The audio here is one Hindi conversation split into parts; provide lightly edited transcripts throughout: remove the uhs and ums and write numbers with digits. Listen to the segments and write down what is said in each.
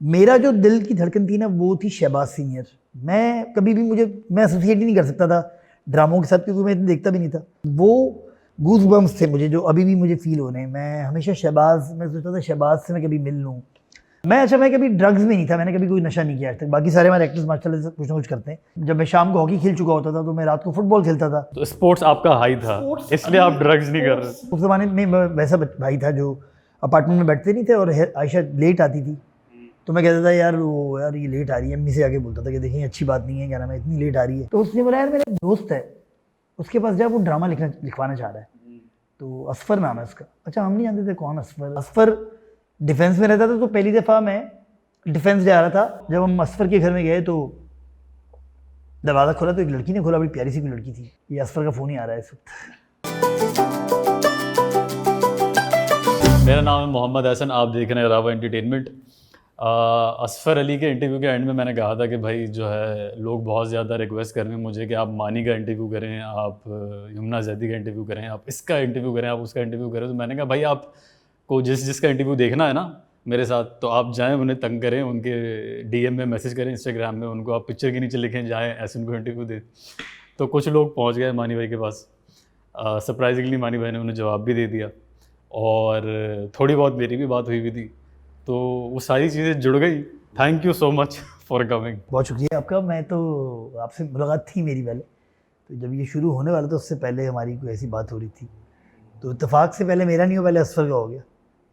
मेरा जो दिल की धड़कन थी ना वो थी शहबाज सीनियर। मैं कभी भी मैं एसोसिएट ही नहीं कर सकता था ड्रामों के साथ, क्योंकि मैं इतना देखता भी नहीं था। वो गूज बम्स थे मुझे जो अभी भी मुझे फील हो रहे हैं। मैं हमेशा मैं सोचता था शहबाज से मैं कभी मिल लूँ। मैं कभी ड्रग्स में नहीं था, मैंने कभी कोई नशा नहीं किया आज तक। बाकी सारे हमारे एक्टर्स माशाल्लाह से कुछ ना कुछ करते हैं। जब मैं शाम को हॉकी खेल चुका होता था तो मैं रात को फुटबॉल खेलता था। तो स्पोर्ट्स आपका हाई था, इसलिए आप ड्रग्स नहीं कर रहे। उस ज़माने में मैं वैसा भाई था जो अपार्टमेंट में बैठते नहीं थे और आयशा लेट आती थी तो मैं कहता था यार ये लेट आ रही है। अम्मी से आके बोलता था कि देखिए अच्छी बात नहीं है, क्या नाम है, इतनी लेट आ रही है। तो उसने बोला यार मेरा दोस्त है, उसके पास जा, वो ड्रामा लिखवाना चाह रहा है। तो असफर नाम है उसका। अच्छा, हम नहीं जानते थे कौन असफर। असफर डिफेंस में रहता था। तो पहली दफ़ा मैं डिफेंस जा रहा था, जब हम असफर के घर में गए तो दरवाज़ा खोला तो एक लड़की ने खोला, बड़ी प्यारी सी कोई लड़की थी। ये असफर का फ़ोन ही आ रहा है इस वक्त। मेरा नाम है मोहम्मद हसन, आप देख रहे हैं रावा एंटरटेनमेंट। असफ़र अली के इंटरव्यू के एंड में मैंने कहा था कि भाई जो है लोग बहुत ज़्यादा रिक्वेस्ट कर रहे हैं मुझे कि आप मानी का इंटरव्यू करें, आप यमुना जैदी का इंटरव्यू करें, आप इसका इंटरव्यू करें, आप उसका इंटरव्यू करें। तो मैंने कहा भाई आपको जिसका इंटरव्यू देखना है ना मेरे साथ, तो आप जाएँ, उन्हें तंग करें, उनके DM में मैसेज करें, इंस्टाग्राम में उनको आप पिक्चर के नीचे लिखें, जाएँ ऐसे उनको इंटरव्यू दे। तो कुछ लोग पहुँच गए मानी भाई के पास। सरप्राइजिंगली मानी भाई ने उन्हें जवाब भी दे दिया और थोड़ी बहुत मेरी भी बात हुई थी। तो वो सारी चीज़ें जुड़ गई। Thank you so much for coming. बहुत शुक्रिया आपका। मैं तो आपसे मुलाकात थी मेरी पहले, तो जब ये शुरू होने वाला था उससे पहले हमारी कोई ऐसी बात हो रही थी। तो इत्तेफाक से पहले मेरा नहीं हो, पहले असफर का हो गया।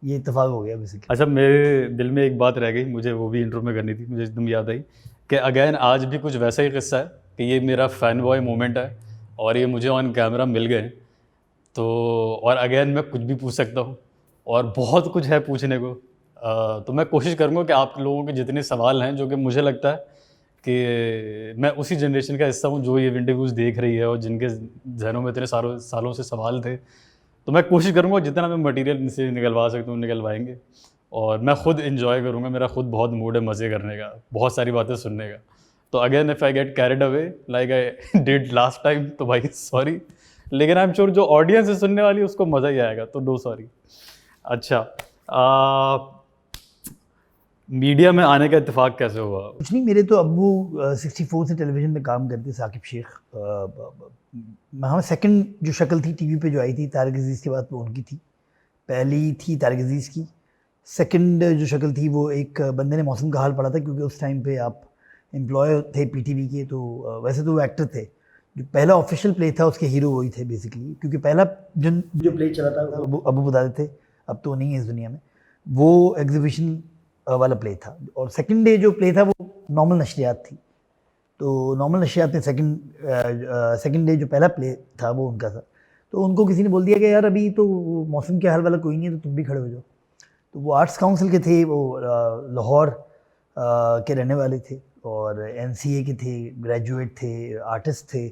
ये इत्तेफाक हो गया बेसिकली। अच्छा, मेरे दिल में एक बात रह गई, मुझे वो भी इंट्रो में करनी थी, मुझे एकदम याद आई कि अगेन आज भी कुछ वैसा ही किस्सा है कि ये मेरा फ़ैन बॉय मोमेंट है और ये मुझे ऑन कैमरा मिल गए। तो और अगेन मैं कुछ भी पूछ सकता हूँ और बहुत कुछ है पूछने को। तो मैं कोशिश करूँगा कि आप लोगों के जितने सवाल हैं, जो कि मुझे लगता है कि मैं उसी जनरेशन का हिस्सा हूँ जो ये इंटरव्यूज़ देख रही है और जिनके जहनों में इतने सालों से सवाल थे, तो मैं कोशिश करूँगा जितना मैं मटेरियल इनसे निकलवा सकता हूँ निकलवाएंगे। और मैं खुद इन्जॉय करूँगा, मेरा खुद बहुत मूड है मज़े करने का, बहुत सारी बातें सुनने का। तो again if I get carried away like I did last time, तो भाई सॉरी, लेकिन आई एम श्योर जो ऑडियंस है सुनने वाली उसको मज़ा ही आएगा, तो नो सॉरी। अच्छा, मीडिया में आने का इत्तेफाक कैसे हुआ? कुछ नहीं, मेरे तो अब्बू 64 से टेलीविज़न में काम करते, साकिब शेख। हाँ, सेकंड जो शक्ल थी टीवी पे जो आई थी तारिक अजीज़ के बाद वो उनकी थी। पहली थी तारिक अजीज़ की। सेकंड जो शक्ल थी वो एक बंदे ने मौसम का हाल पढ़ा था, क्योंकि उस टाइम पे आप एम्प्लॉय थे PTV के। तो वैसे तो वो एक्टर थे। जो पहला ऑफिशियल प्ले था उसके हीरो वही थे बेसिकली, क्योंकि पहला जो प्ले चला था अबू बताते थे, अब तो नहीं है इस दुनिया में, वो एग्जीबिशन वाला प्ले था। और सेकंड डे जो प्ले था वो नॉर्मल नशरियात थी। तो नॉर्मल नशरियात में सेकंड डे जो पहला प्ले था वो उनका था। तो उनको किसी ने बोल दिया कि यार अभी तो मौसम के हाल वाला कोई नहीं है, तो तुम भी खड़े हो जाओ। तो वो आर्ट्स काउंसिल के थे, वो लाहौर के रहने वाले थे और NCA के थे, ग्रेजुएट थे, आर्टिस्ट थे,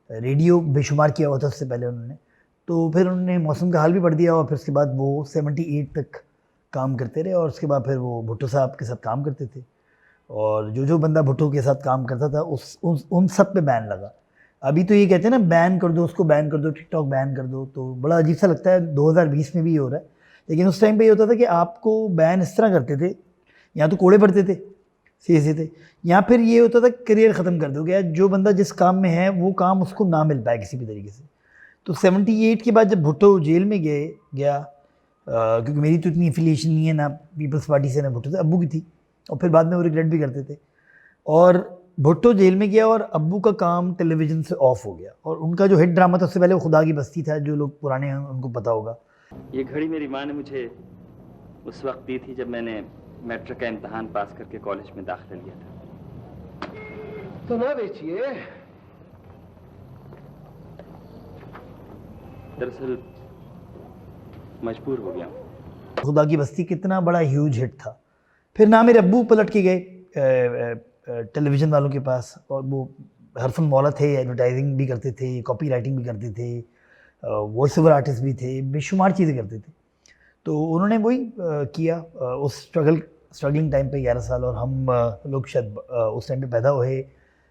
रेडियो बेशुमार किया हुआ था उससे पहले उन्होंने। तो फिर उन्होंने मौसम का हाल भी पढ़ दिया और फिर उसके बाद वो 78 तक काम करते रहे। और उसके बाद फिर वो भुट्टो साहब के साथ काम करते थे और जो बंदा भुट्टो के साथ काम करता था उन सब पे बैन लगा। अभी तो ये कहते हैं ना बैन कर दो उसको, बैन कर दो, टिकटॉक बैन कर दो, तो बड़ा अजीब सा लगता है। 2020 में भी ये हो रहा है, लेकिन उस टाइम पे ये होता था कि आपको बैन इस तरह करते थे, या तो कोड़े पड़ते थे सीधे थे, या फिर ये होता था करियर ख़त्म कर दो, या जो बंदा जिस काम में है वो काम उसको ना मिल पाए किसी भी तरीके से। तो 78 के बाद जब भुट्टो जेल में गया, क्योंकि मेरी तो इतनी एफिलिएशन नहीं है ना पीपल्स पार्टी से ना भुट्टो से, अब्बू की थी, और फिर बाद में वो रिग्रेट भी करते थे। और भुट्टो जेल में गया और अब्बू का काम टेलीविज़न से ऑफ हो गया। और उनका जो हिट ड्रामा था उससे पहले वो खुदा की बस्ती था, जो लोग पुराने हैं उनको पता होगा। ये घड़ी मेरी माँ ने मुझे उस वक्त दी थी जब मैंने मैट्रिक का इम्तहान पास करके कॉलेज में दाखिला लिया था। तो ना बेचिए। दरअसल मजबूर हो गया। खुदा की बस्ती कितना बड़ा ह्यूज हिट था। फिर ना मेरे अब्बू पलट के गए टेलीविज़न वालों के पास, और वो हरफन मौला थे, एडवर्टाइजिंग भी करते थे, कॉपी राइटिंग भी करते थे, वॉइस ओवर आर्टिस्ट भी थे, बेशुमार चीज़ें करते थे। तो उन्होंने वही किया उस स्ट्रगलिंग टाइम पे 11 साल। और हम लोग शायद उस टाइम पे पैदा हुए,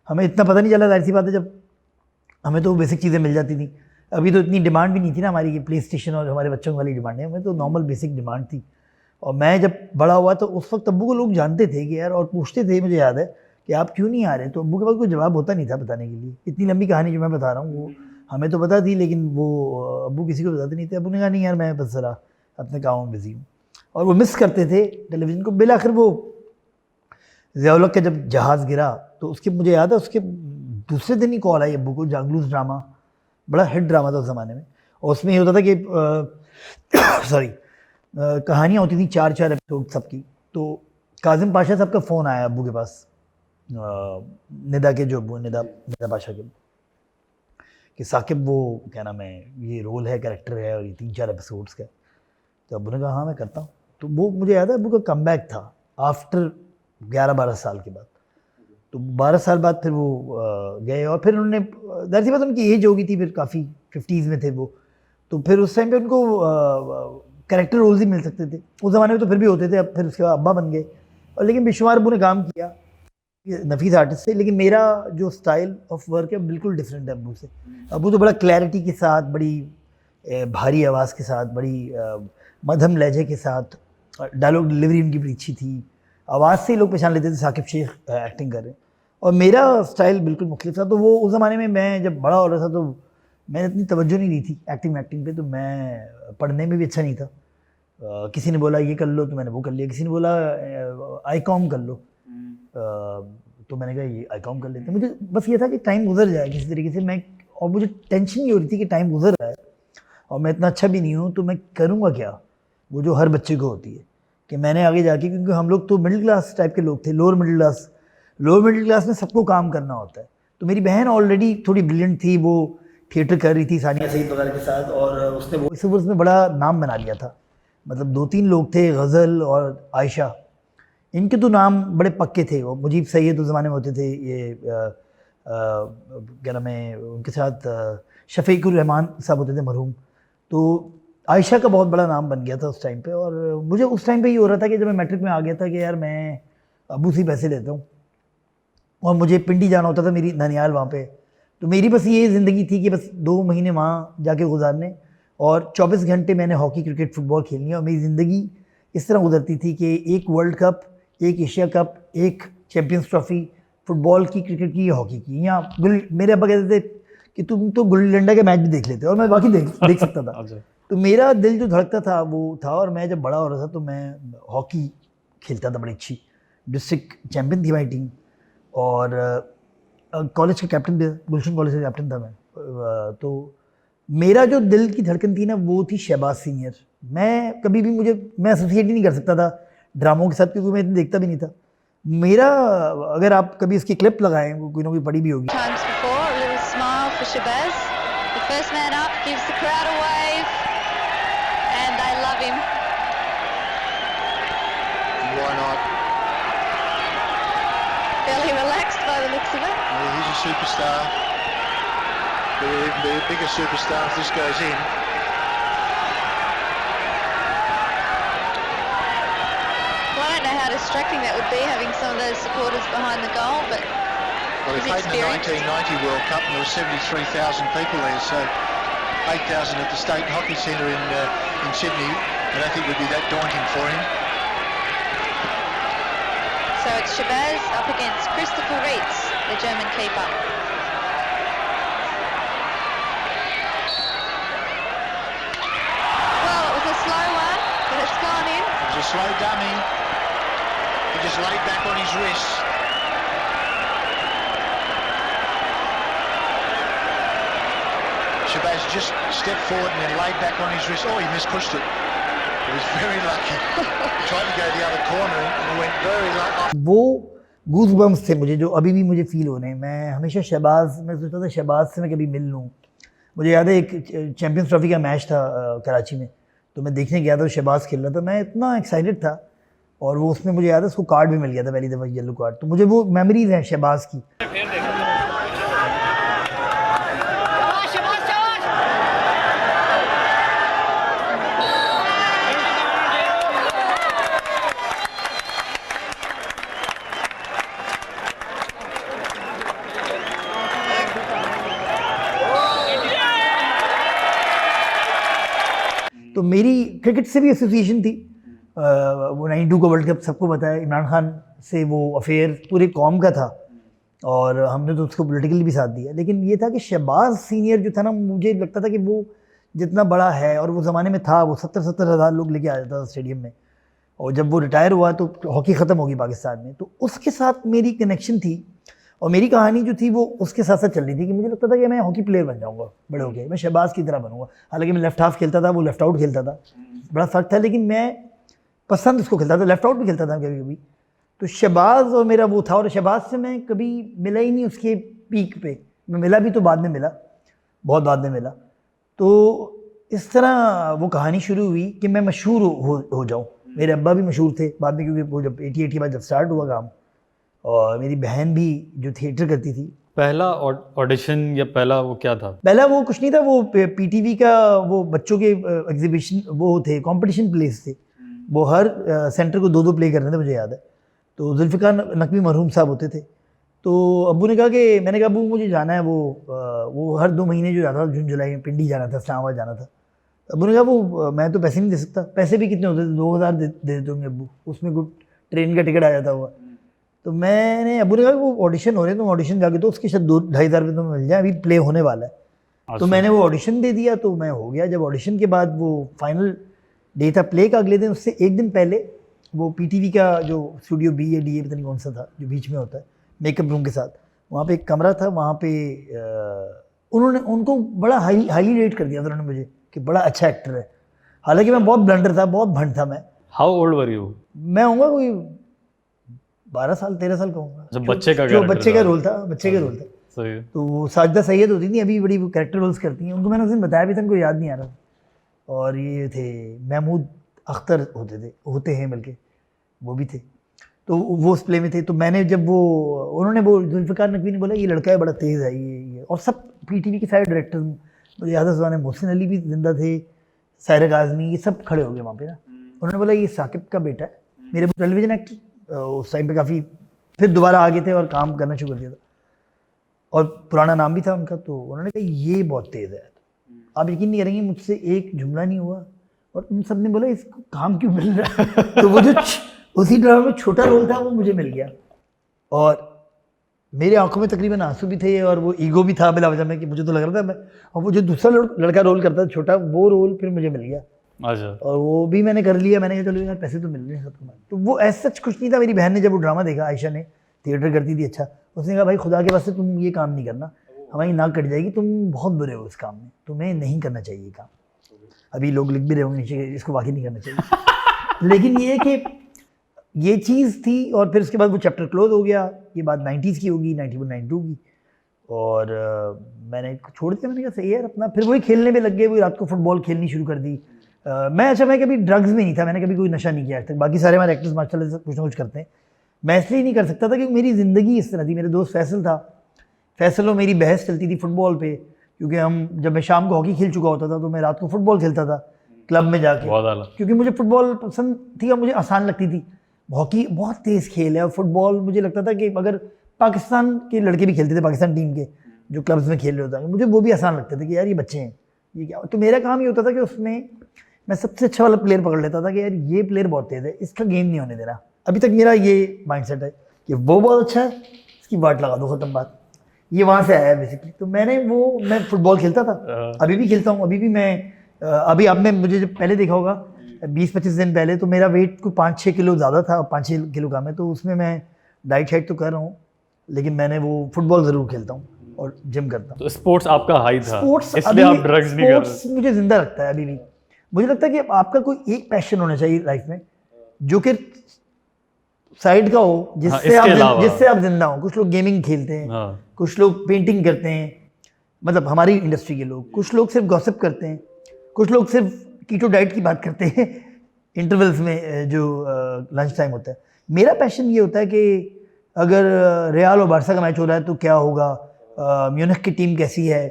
हमें इतना पता नहीं चला, जाहिर सी बात है, जब हमें तो बेसिक चीज़ें मिल जाती थी। अभी तो इतनी डिमांड भी नहीं थी ना हमारी कि प्ले स्टेशन और हमारे बच्चों वाली डिमांड है, हमें तो नॉर्मल बेसिक डिमांड थी। और मैं जब बड़ा हुआ तो उस वक्त अब्बू को लोग जानते थे कि यार, और पूछते थे, मुझे याद है कि आप क्यों नहीं आ रहे, तो अब्बू के पास कोई जवाब होता नहीं था बताने के लिए। इतनी लंबी कहानी जो मैं बता रहा हूँ वो हमें तो पता थी, लेकिन वो अब्बू किसी को बताते नहीं थे। अब्बू ने कहा नहीं यार, मैं बस ज़रा अपने काम में बिज़ी हूँ, और वो मिस करते थे टेलीविज़न को। बिलाखिर वो ज़िया-उल-हक का जब जहाज़ गिरा तो उसके, मुझे याद है उसके दूसरे दिन ही कॉल आई अब्बू को। जागलूस ड्रामा बड़ा हिट ड्रामा था उस ज़माने में, और उसमें ये होता था कि सॉरी, कहानियाँ होती थी 4-4 एपिसोड सबकी। तो काजिम पाशा साहब का फ़ोन आया अब्बू के पास, निदा के जो अब्बू, निदा पाशा के, कि साकिब वो क्या नाम है, ये रोल है, कैरेक्टर है, और ये 3-4 एपिसोड्स का। तो अब्बू ने कहा हाँ मैं करता हूँ। तो वो मुझे याद है अब्बू का कमबैक था आफ्टर 11-12 साल के बाद। तो 12 साल बाद फिर वो गए, और फिर उन्होंने, जाहिर सी बात उनकी एज हो गई थी, फिर काफ़ी 50s में थे वो, तो फिर उस टाइम पे उनको कैरेक्टर रोल्स ही मिल सकते थे। उस ज़माने में तो फिर भी होते थे, अब फिर उसके बाद अब्बा बन गए। और लेकिन बेशुमार अब्बू ने काम किया नफीस आर्टिस्ट से, लेकिन मेरा जो स्टाइल ऑफ वर्क है बिल्कुल डिफरेंट है अब्बू से। अब्बू तो बड़ा क्लैरिटी के साथ, बड़ी भारी आवाज़ के साथ, बड़ी मध्यम लहजे के साथ, डायलॉग डिलीवरी उनकी बड़ी अच्छी थी। आवाज़ से ही लोग पहचान लेते थे साकिब शेख एक्टिंग कर रहे हैं। और मेरा स्टाइल बिल्कुल मुख्तलिफ था। तो वो उस ज़माने में मैं जब बड़ा हो रहा था तो मैंने इतनी तवज्जो नहीं दी थी एक्टिंग पे, तो मैं पढ़ने में भी अच्छा नहीं था। किसी ने बोला ये कर लो तो मैंने वो कर लिया, किसी ने बोला आई.कॉम कर लो, तो मैंने कहा ये आई.कॉम कर लेते। मुझे बस ये था कि टाइम गुजर जाए किसी तरीके से, मैं, और मुझे टेंशन नहीं हो रही थी कि टाइम गुजर रहा है और मैं इतना अच्छा भी नहीं हूँ, तो मैं करूँगा क्या, वो जो हर बच्चे को होती है कि मैंने आगे जाके, क्योंकि हम लोग तो मिडिल क्लास टाइप के लोग थे, लोअर मिडिल क्लास में सबको काम करना होता है। तो मेरी बहन ऑलरेडी थोड़ी ब्रिलियंट थी, वो थिएटर कर रही थी सानिया सईद वगैरह के साथ, और उसने वॉइस ओवर्स में बड़ा नाम बना लिया था। मतलब 2-3 लोग थे, गज़ल और आयशा, इनके तो नाम बड़े पक्के थे। वो मुजीब सैयद उस ज़माने में होते थे, ये क्या नाम है उनके साथ, शफ़ीकुर रहमान साहब होते थे मरहूम। तो आयशा का बहुत बड़ा नाम बन गया था उस टाइम पे। और मुझे उस टाइम पे ये हो रहा था कि जब मैं मैट्रिक में आ गया था कि यार मैं अब्बू से पैसे लेता हूँ, और मुझे पिंडी जाना होता था, मेरी ननियाल वहाँ पे। तो मेरी बस ये ज़िंदगी थी कि बस 2 महीने वहाँ जाके गुजारने, और 24 घंटे मैंने हॉकी, क्रिकेट, फुटबॉल खेलनी है। और मेरी ज़िंदगी इस तरह गुजरती थी कि एक वर्ल्ड कप, एक एशिया कप, एक चैम्पियंस ट्रॉफी, फुटबॉल की, क्रिकेट की, हॉकी की। या मेरे अब्बा कहते थे कि तुम तो गुल्ली डंडा के मैच भी देख लेते, और मैं बाकी देख सकता था। तो मेरा दिल जो धड़कता था वो था। और मैं जब बड़ा हो रहा था तो मैं हॉकी खेलता था बड़ी अच्छी, डिस्ट्रिक्ट चैम्पियन थी हमारी टीम, और कॉलेज का कैप्टन भी, गुलशन कॉलेज का कैप्टन था मैं। तो मेरा जो दिल की धड़कन थी ना वो थी शहबाज सीनियर। मैं कभी भी, मैं एसोसिएट ही नहीं कर सकता था ड्रामों के साथ, क्योंकि मैं इतना देखता भी नहीं था। मेरा, अगर आप कभी इसकी क्लिप लगाएं, कोई ना कोई पड़ी भी होगी। Fairly relaxed by the looks of it. Yeah, he's a superstar. But he'll even be a bigger superstar if this goes in. Well, I don't know how distracting that would be, having some of those supporters behind the goal, but Well, he played in the 1990 World Cup and there were 73,000 people there, so 8,000 at the State Hockey Centre in Sydney. I don't think it would be that daunting for him. So it's Shabazz up against Christopher Reitz, the German keeper. Well, it was a slow one, but it's gone in. It was a slow dummy. He just laid back on his wrist. Shabazz just stepped forward and then laid back on his wrist. Oh, he mispushed it. He was very lucky. He tried to go the other corner and went very lucky. वो गूज बम्स थे मुझे, जो अभी भी मुझे फील हो रहे हैं। मैं हमेशा शहबाज, मैं सोचता था शहबाज से मैं कभी मिल लूँ। मुझे याद है एक चैम्पियंस ट्रॉफी का मैच था कराची में, तो मैं देखने गया था, शहबाज खेल रहा था, मैं इतना एक्साइटेड था। और वो उसमें मुझे याद है उसको कार्ड भी मिल गया था पहली दफ़ा, येलो कार्ड। तो मुझे वो मेमोरीज हैं शहबाज की। तो मेरी क्रिकेट से भी एसोसिएशन थी। वो 92 का वर्ल्ड कप सबको पता है, इमरान खान से वो अफेयर पूरे कौम का था और हमने तो उसको पॉलिटिकली भी साथ दिया। लेकिन ये था कि शहबाज सीनियर जो था ना, मुझे लगता था कि वो जितना बड़ा है और वो ज़माने में था, वो 70-70 हज़ार लोग लेके आ जाता था स्टेडियम में, और जब वो रिटायर हुआ तो हॉकी ख़त्म होगी पाकिस्तान में, तो उसके साथ मेरी कनेक्शन थी और मेरी कहानी जो थी वो उसके साथ साथ चल रही थी कि मुझे लगता था कि मैं हॉकी प्लेयर बन जाऊंगा बड़े होके, मैं शहबाज की तरह बनूंगा। हालांकि मैं लेफ्ट हाफ खेलता था, वो लेफ्ट आउट खेलता था, बड़ा फ़र्क था, लेकिन मैं पसंद उसको खेलता था, लेफ्ट आउट भी खेलता था कभी कभी। तो शहबाज और मेरा वो था, और शहबाज से मैं कभी मिला ही नहीं उसके पीक पे, मैं मिला भी तो बाद में मिला, बहुत बाद में मिला। तो इस तरह वो कहानी शुरू हुई कि मैं मशहूर हो जाऊँ। मेरे अब्बा भी मशहूर थे बाद में, क्योंकि वो जब 80 के बाद जब स्टार्ट हुआ काम, और मेरी बहन भी जो थिएटर करती थी। पहला ऑडिशन या पहला वो क्या था? पहला वो कुछ नहीं था, वो पीटीवी का वो बच्चों के एग्जीबिशन वो थे, कंपटीशन प्लेस थे, वो हर सेंटर को 2-2 प्ले करने थे, मुझे याद है। तो जुल्फ़िकार नकवी मरहूम साहब होते थे, तो अब्बू ने कहा कि, मैंने कहा अब्बू मुझे जाना है, वो हर 2 महीने जो जाता था, जून जुलाई में पिंडी जाना था, इस्लामाबाद जाना था। अब्बू ने कहा वो मैं तो पैसे नहीं दे सकता। पैसे भी कितने होते थे, 2000 दे देते होंगे अब्बू, उसमें कुछ ट्रेन का टिकट आ जाता हुआ। तो मैंने, अब्बू ने कहा वो ऑडिशन हो रहे हैं, तुम ऑडिशन जाके तो उसके शायद 2-2.5 हज़ार रुपये तुम्हें मिल जाए, अभी प्ले होने वाला है। तो मैंने वो ऑडिशन दे दिया, तो मैं हो गया। जब ऑडिशन के बाद वो फाइनल डे था प्ले का, अगले दिन उससे एक दिन पहले वो पीटीवी का जो स्टूडियो बी या डी ए पता नहीं कौन सा था, जो बीच में होता है मेकअप रूम के साथ, वहाँ पे एक कमरा था, वहाँ पे उन्होंने उनको बड़ा हाईली रेट कर दिया था उन्होंने मुझे कि बड़ा अच्छा एक्टर है। हालांकि मैं बहुत ब्लंडर था, बहुत भंड था मैं। How old were you? मैं होऊंगा कोई 12 साल 13 साल का होऊंगा। जब बच्चे का जो बच्चे का रोल था, बच्चे का रोल था। सही है। तो वो साजिदा सैयद होती थी, अभी बड़ी कैरेक्टर रोल्स करती हैं, उनको मैंने उस दिन बताया भी था, उनको याद नहीं आ रहा। और ये थे महमूद अख्तर होते हैं बल्कि, वो भी थे, तो वो उस प्ले में थे। तो मैंने जब वो उन्होंने वो जुल्फ़िकार नकवी ने बोला ये लड़का है बड़ा तेज़ है ये, और सब पीटीवी के सारे डायरेक्टर, मुझे याद है ज़माने मोहसिन अली भी जिंदा थे, सायरक आज़मी, ये सब खड़े हो गए वहाँ पे ना। उन्होंने बोला ये साकिब का बेटा है, मेरे टेलीविज़न एक्टर उस टाइम पे काफ़ी, फिर दोबारा आ गए थे और काम करना शुरू कर दिया था, और पुराना नाम भी था उनका। तो उन्होंने कहा ये बहुत तेज़ है, आप यकीन नहीं करेंगे मुझसे एक जुमला नहीं हुआ, और उन सब ने बोला इसको काम क्यों मिल रहा है। तो वो जो उसी ड्रामा में छोटा रोल था वो मुझे मिल गया, और मेरे आंखों में तकरीबन आंसू भी थे, और वो ईगो भी था बिला वजह में कि मुझे तो लग रहा था मैं, और वो जो दूसरा लड़का रोल करता था छोटा, वो रोल फिर मुझे मिल गया। अच्छा। और वो भी मैंने कर लिया। मैंने कहा चलो यार पैसे तो मिल रहे हैं सबको। तो वो ऐसा सच कुछ नहीं था। मेरी बहन ने जब वो ड्रामा देखा, आयशा ने, थिएटर करती थी, अच्छा, उसने कहा भाई खुदा के वास्ते तुम ये काम नहीं करना, हमारी नाक कट जाएगी, तुम बहुत बुरे हो इस काम में, तुम्हें नहीं करना चाहिए ये काम। अभी लोग लिख भी रहे होंगे नीचे इसको वाकई नहीं करना चाहिए। लेकिन ये कि ये चीज़ थी, और फिर उसके बाद वो चैप्टर क्लोज हो गया। ये बात 90s की होगी, 91-92 की, और मैंने छोड़ दिया। मैंने कहा सही है यार अपना, फिर वही खेलने में लग गए, वही रात को फुटबॉल खेलनी शुरू कर दी। मैं कभी ड्रग्स में नहीं था, मैंने कभी कोई नशा नहीं किया आज तक। बाकी सारे हमारे एक्टर्स माशाल्लाह से कुछ ना कुछ करते हैं, मैं इसलिए नहीं कर सकता था क्योंकि मेरी ज़िंदगी इस तरह थी। मेरे दोस्त फैसल था, फैसल और मेरी बहस चलती थी फुटबॉल पे, क्योंकि जब मैं शाम को हॉकी खेल चुका होता था तो मैं रात को फुटबॉल खेलता था क्लब में जाके, क्योंकि मुझे फुटबॉल पसंद थी और मुझे आसान लगती थी। हॉकी बहुत तेज़ खेल है, और फुटबॉल मुझे लगता था कि अगर पाकिस्तान के लड़के भी खेलते थे, पाकिस्तान टीम के जो क्लब्स में खेल रहे होते हैं, मुझे वो भी आसान लगते थे कि यार ये बच्चे हैं, ये क्या। तो मेरा काम ये होता था कि उसमें मैं सबसे अच्छा वाला प्लेयर पकड़ लेता था कि यार ये प्लेयर बहुत तेज़ है, इसका गेम नहीं होने देना। अभी तक मेरा ये माइंडसेट है कि वो बहुत अच्छा है, इसकी वाट लगा दो, ख़त्म बात। ये वहाँ से आया है बेसिकली। तो मैं फुटबॉल खेलता था, अभी भी खेलता हूँ। अभी भी मैं अभी आपने मुझे जब पहले देखा होगा 20-25 दिन पहले, तो मेरा वेट कोई 5-6 किलो ज़्यादा था, 5-6 किलो कम है। तो उसमें मैं डाइट शाइट तो कर रहा हूँ, लेकिन मैंने वो फुटबॉल ज़रूर खेलता हूँ और जिम करता हूँ। तो स्पोर्ट्स आपका हाई था, स्पोर्ट्स इसलिए आप ड्रग्स नहीं कर रहे। मुझे जिंदा रखता है अभी भी। मुझे लगता है कि आपका कोई एक पैशन होना चाहिए लाइफ में जो कि साइड का हो, जिससे आप जिंदा हो। कुछ लोग गेमिंग खेलते हैं, कुछ लोग पेंटिंग करते हैं, मतलब हमारी इंडस्ट्री के लोग, कुछ लोग सिर्फ गॉसिप करते हैं, कुछ लोग सिर्फ कीटो डाइट की बात करते हैं इंटरवल्स में जो लंच टाइम होता है। मेरा पैशन ये होता है कि अगर रियाल और बारसा का मैच हो रहा है तो क्या होगा, म्यूनिख की टीम कैसी है,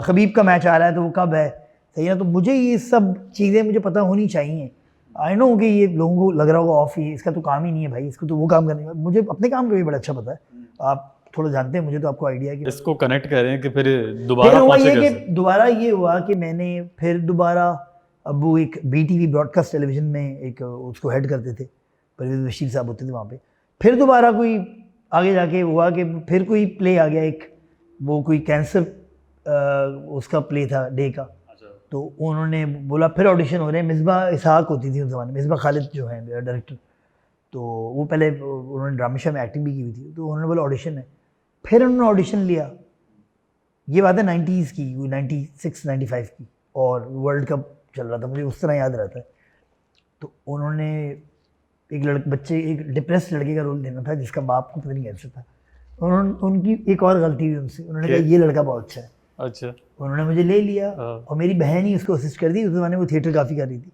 खबीब का मैच आ रहा है तो वो कब है, सही है ना। तो मुझे ये सब चीज़ें मुझे पता होनी चाहिए। आई नो कि ये लोगों को लग रहा होगा ऑफ ही, इसका तो काम ही नहीं है भाई, इसको तो वो काम करने का। मुझे अपने काम का भी बड़ा अच्छा पता है, आप थोड़ा जानते हैं मुझे, तो आपको आइडिया है कि इसको कनेक्ट करें कि फिर दोबारा हुआ ये कि दोबारा ये हुआ कि मैंने फिर दोबारा अब्बू एक BTV ब्रॉडकास्ट टेलीविज़न में एक उसको हेड करते थे, परवेज़ बशीर साहब होते थे वहाँ पे। फिर दोबारा कोई आगे जाके हुआ कि फिर कोई प्ले आ गया एक, वो कोई कैंसर उसका प्ले था डे का, तो उन्होंने बोला फिर ऑडिशन हो रहे हैं। मिसबा इसहाक होती थी उस ज़माने में, मिसबा खालिद जो है डायरेक्टर, तो वो पहले उन्होंने ड्रामा शो में एक्टिंग भी की हुई थी, तो उन्होंने बोला ऑडिशन है। फिर उन्होंने ऑडिशन लिया, ये बात है 90s की, 96-95 की, और वर्ल्ड कप चल रहा था, मुझे उस तरह याद रहता है। तो उन्होंने एक डिप्रेस लड़के का रोल देना था जिसका बाप को पता नहीं कैसे था। उनकी एक और गलती हुई उनसे, उन्होंने कहा ये लड़का बहुत अच्छा है। अच्छा। उन्होंने मुझे ले लिया और मेरी बहन ही उसको असिस्ट कर दी। उस ज़माने वो थिएटर काफ़ी कर रही थी,